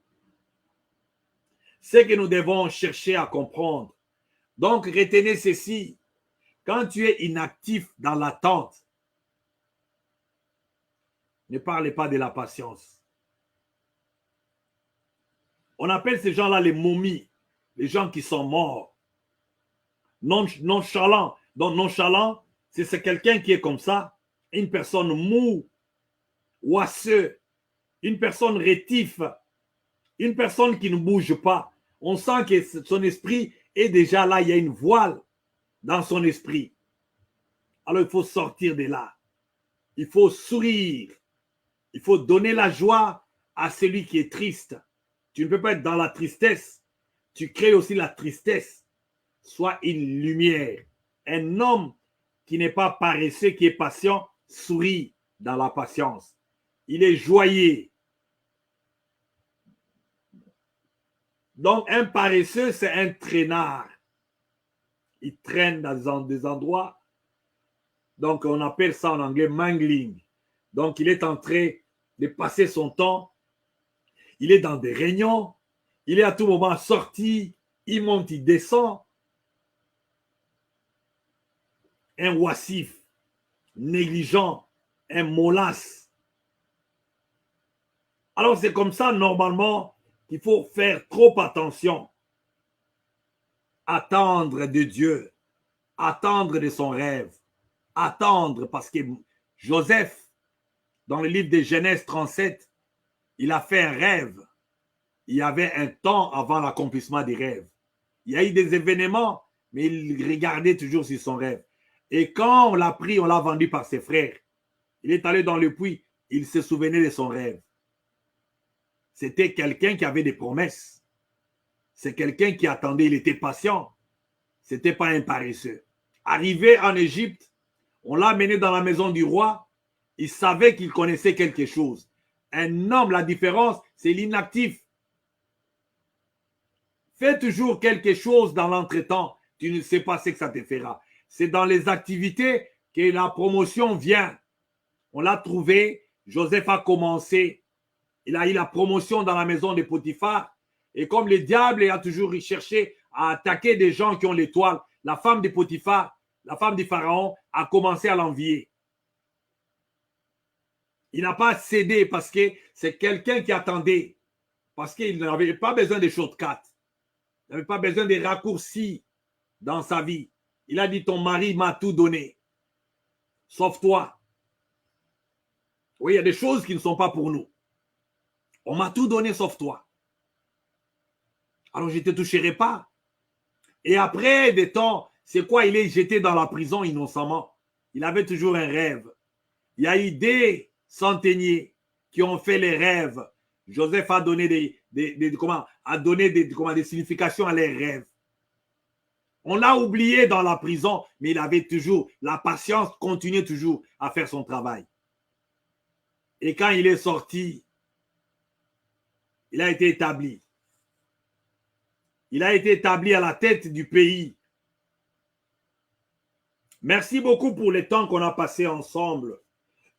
ce que nous devons chercher à comprendre. Donc retenez ceci, quand tu es inactif dans l'attente, ne parlez pas de la patience. On appelle ces gens-là les momies, les gens qui sont morts. Nonchalant. Donc nonchalant, c'est quelqu'un qui est comme ça, une personne mou, oisseux, une personne rétif, une personne qui ne bouge pas. On sent que son esprit est déjà là, il y a une voile dans son esprit. Alors il faut sortir de là. Il faut sourire. Il faut donner la joie à celui qui est triste. Tu ne peux pas être dans la tristesse. Tu crées aussi la tristesse. Sois une lumière. Un homme qui n'est pas paresseux, qui est patient, sourit dans la patience. Il est joyeux. Donc, un paresseux, c'est un traînard. Il traîne dans des endroits. Donc, on appelle ça en anglais mangling. Donc, il est en train de passer son temps. Il est dans des réunions. Il est à tout moment sorti. Il monte, il descend. Un oisif, négligent, un molasse. Alors, c'est comme ça, normalement, qu'il faut faire trop attention. Attendre de Dieu. Attendre de son rêve. Attendre, parce que Joseph, dans le livre de Genèse 37, il a fait un rêve. Il y avait un temps avant l'accomplissement des rêves. Il y a eu des événements, mais il regardait toujours sur son rêve. Et quand on l'a pris, on l'a vendu par ses frères. Il est allé dans le puits, il se souvenait de son rêve. C'était quelqu'un qui avait des promesses. C'est quelqu'un qui attendait, il était patient. Ce n'était pas un paresseux. Arrivé en Égypte, on l'a amené dans la maison du roi. Il savait qu'il connaissait quelque chose. Un homme, la différence, c'est l'inactif. Fais toujours quelque chose dans l'entretemps. Tu ne sais pas ce que ça te fera. C'est dans les activités que la promotion vient. On l'a trouvé. Joseph a commencé. Il a eu la promotion dans la maison de Potiphar. Et comme le diable a toujours cherché à attaquer des gens qui ont l'étoile, la femme de Potiphar, la femme du Pharaon, a commencé à l'envier. Il n'a pas cédé parce que c'est quelqu'un qui attendait. Parce qu'il n'avait pas besoin de shortcuts. Il n'avait pas besoin de raccourcis dans sa vie. Il a dit, ton mari m'a tout donné. Sauf toi. Oui, il y a des choses qui ne sont pas pour nous. On m'a tout donné sauf toi. Alors je ne te toucherai pas. Et après des temps, c'est quoi? Il est jeté dans la prison innocemment. Il avait toujours un rêve. Il y a eu des centeniers qui ont fait les rêves. Joseph a donné des significations à leurs rêves. On l'a oublié dans la prison, mais il avait toujours la patience, continuait toujours à faire son travail. Et quand il est sorti, il a été établi. Il a été établi à la tête du pays. Merci beaucoup pour le temps qu'on a passé ensemble.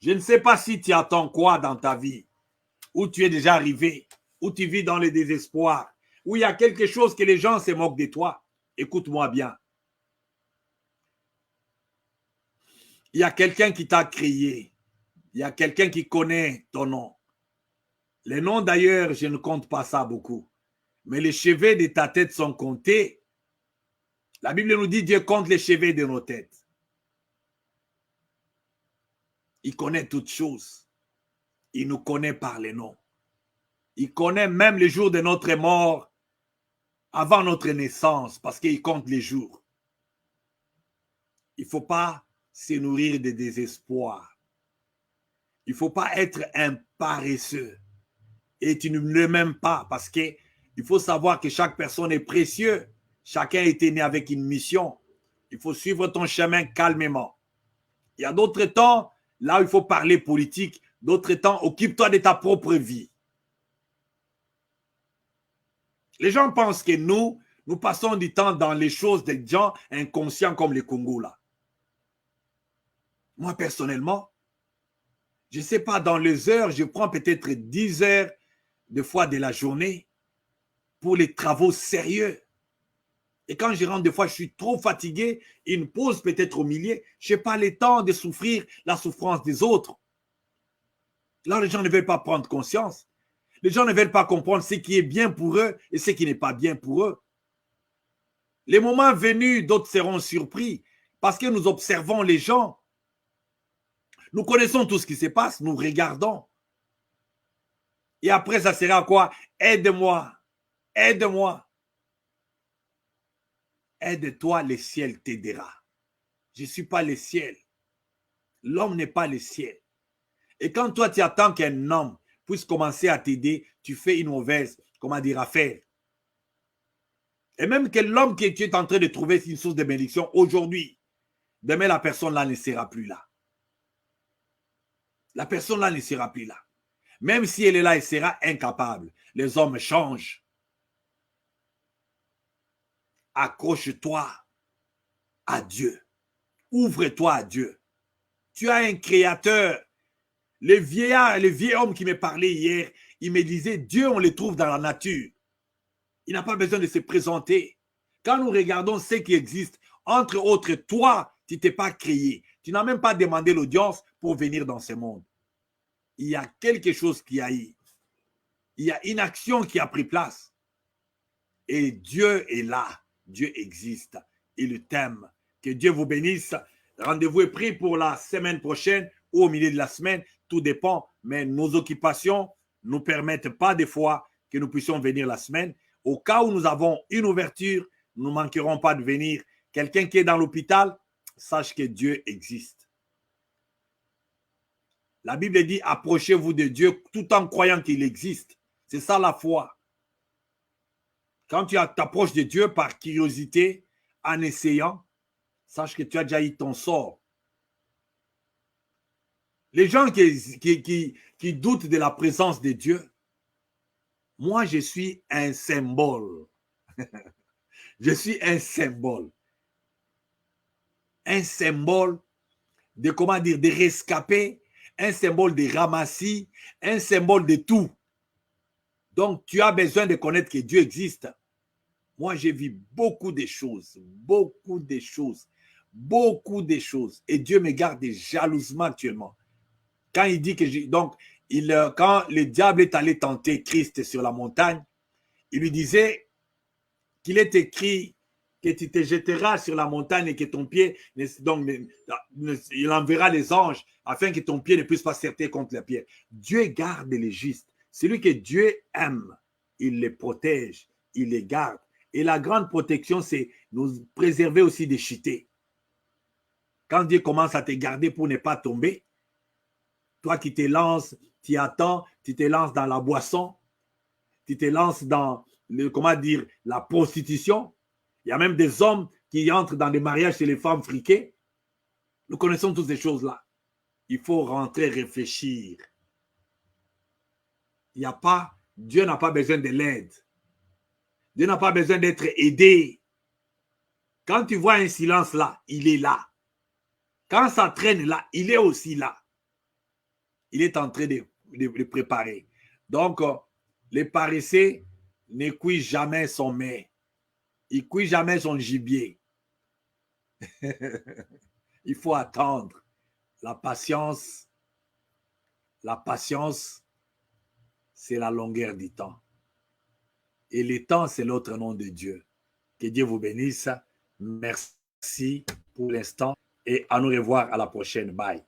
Je ne sais pas si tu attends quoi dans ta vie, où tu es déjà arrivé, où tu vis dans le désespoir, où il y a quelque chose que les gens se moquent de toi. Écoute-moi bien. Il y a quelqu'un qui t'a créé. Il y a quelqu'un qui connaît ton nom. Les noms d'ailleurs, je ne compte pas ça beaucoup. Mais les cheveux de ta tête sont comptés. La Bible nous dit Dieu compte les cheveux de nos têtes. Il connaît toutes choses. Il nous connaît par les noms. Il connaît même les jours de notre mort avant notre naissance parce qu'il compte les jours. Il ne faut pas se nourrir de désespoir. Il ne faut pas être un paresseux. Et tu ne le m'aimes pas parce qu'il faut savoir que chaque personne est précieuse. Chacun a été né avec une mission. Il faut suivre ton chemin calmement. Il y a d'autres temps, là où il faut parler politique, d'autres temps, occupe-toi de ta propre vie. Les gens pensent que nous passons du temps dans les choses des gens inconscients comme les Congos là. Moi, personnellement, je ne sais pas, dans les heures, je prends peut-être 10 heures de fois de la journée pour les travaux sérieux. Et quand je rentre, des fois, je suis trop fatigué, une pause peut-être au milieu, je n'ai pas le temps de souffrir la souffrance des autres. Là, les gens ne veulent pas prendre conscience. Les gens ne veulent pas comprendre ce qui est bien pour eux et ce qui n'est pas bien pour eux. Les moments venus, d'autres seront surpris parce que nous observons les gens. Nous connaissons tout ce qui se passe, nous regardons. Et après, ça sera quoi? Aide-moi, aide-moi. Aide-toi, le ciel t'aidera. Je ne suis pas le ciel. L'homme n'est pas le ciel. Et quand toi, tu attends qu'un homme puisse commencer à t'aider, tu fais une mauvaise, affaire. Et même que l'homme que tu es en train de trouver une source de bénédiction aujourd'hui, demain, la personne là ne sera plus là. La personne là ne sera plus là. Même si elle est là, elle sera incapable. Les hommes changent. Accroche-toi à Dieu. Ouvre-toi à Dieu. Tu as un créateur. Le vieil homme qui me parlait hier, il me disait, Dieu, on le trouve dans la nature. Il n'a pas besoin de se présenter. Quand nous regardons ce qui existe, entre autres, toi, tu ne t'es pas créé. Tu n'as même pas demandé l'audience pour venir dans ce monde. Il y a quelque chose qui a eu. Il y a une action qui a pris place. Et Dieu est là. Dieu existe. Il t'aime. Que Dieu vous bénisse. Rendez-vous est pris pour la semaine prochaine ou au milieu de la semaine. Tout dépend. Mais nos occupations ne nous permettent pas des fois que nous puissions venir la semaine. Au cas où nous avons une ouverture, nous ne manquerons pas de venir. Quelqu'un qui est dans l'hôpital, sache que Dieu existe. La Bible dit, approchez-vous de Dieu tout en croyant qu'il existe. C'est ça la foi. Quand tu t'approches de Dieu par curiosité, en essayant, sache que tu as déjà eu ton sort. Les gens qui doutent de la présence de Dieu, moi, je suis un symbole. Je suis un symbole. Un symbole de, de rescapé, un symbole de ramassis, un symbole de tout. Donc, tu as besoin de connaître que Dieu existe. Moi, j'ai vu beaucoup de choses, beaucoup de choses, beaucoup de choses. Et Dieu me garde jalousement actuellement. Quand il dit que... Donc, quand le diable est allé tenter Christ sur la montagne, il lui disait qu'il est écrit que tu te jetteras sur la montagne et que ton pied... Donc, il enverra les anges afin que ton pied ne puisse pas se heurter contre la pierre. Dieu garde les justes. Celui que Dieu aime, il les protège, il les garde. Et la grande protection, c'est nous préserver aussi des chutés. Quand Dieu commence à te garder pour ne pas tomber, toi qui te lances, tu attends, tu te lances dans la boisson, tu te lances dans, comment dire, la prostitution. Il y a même des hommes qui entrent dans des mariages chez les femmes friquées. Nous connaissons toutes ces choses-là. Il faut rentrer, réfléchir. Il n'y a pas, Dieu n'a pas besoin de l'aide. Dieu n'a pas besoin d'être aidé. Quand tu vois un silence là, il est là. Quand ça traîne là, il est aussi là. Il est en train de préparer. Donc, les paresseux ne cuisent jamais son mets. Il ne cuit jamais son gibier. Il faut attendre. La patience, c'est la longueur du temps. Et le temps, c'est l'autre nom de Dieu. Que Dieu vous bénisse. Merci pour l'instant et à nous revoir à la prochaine. Bye.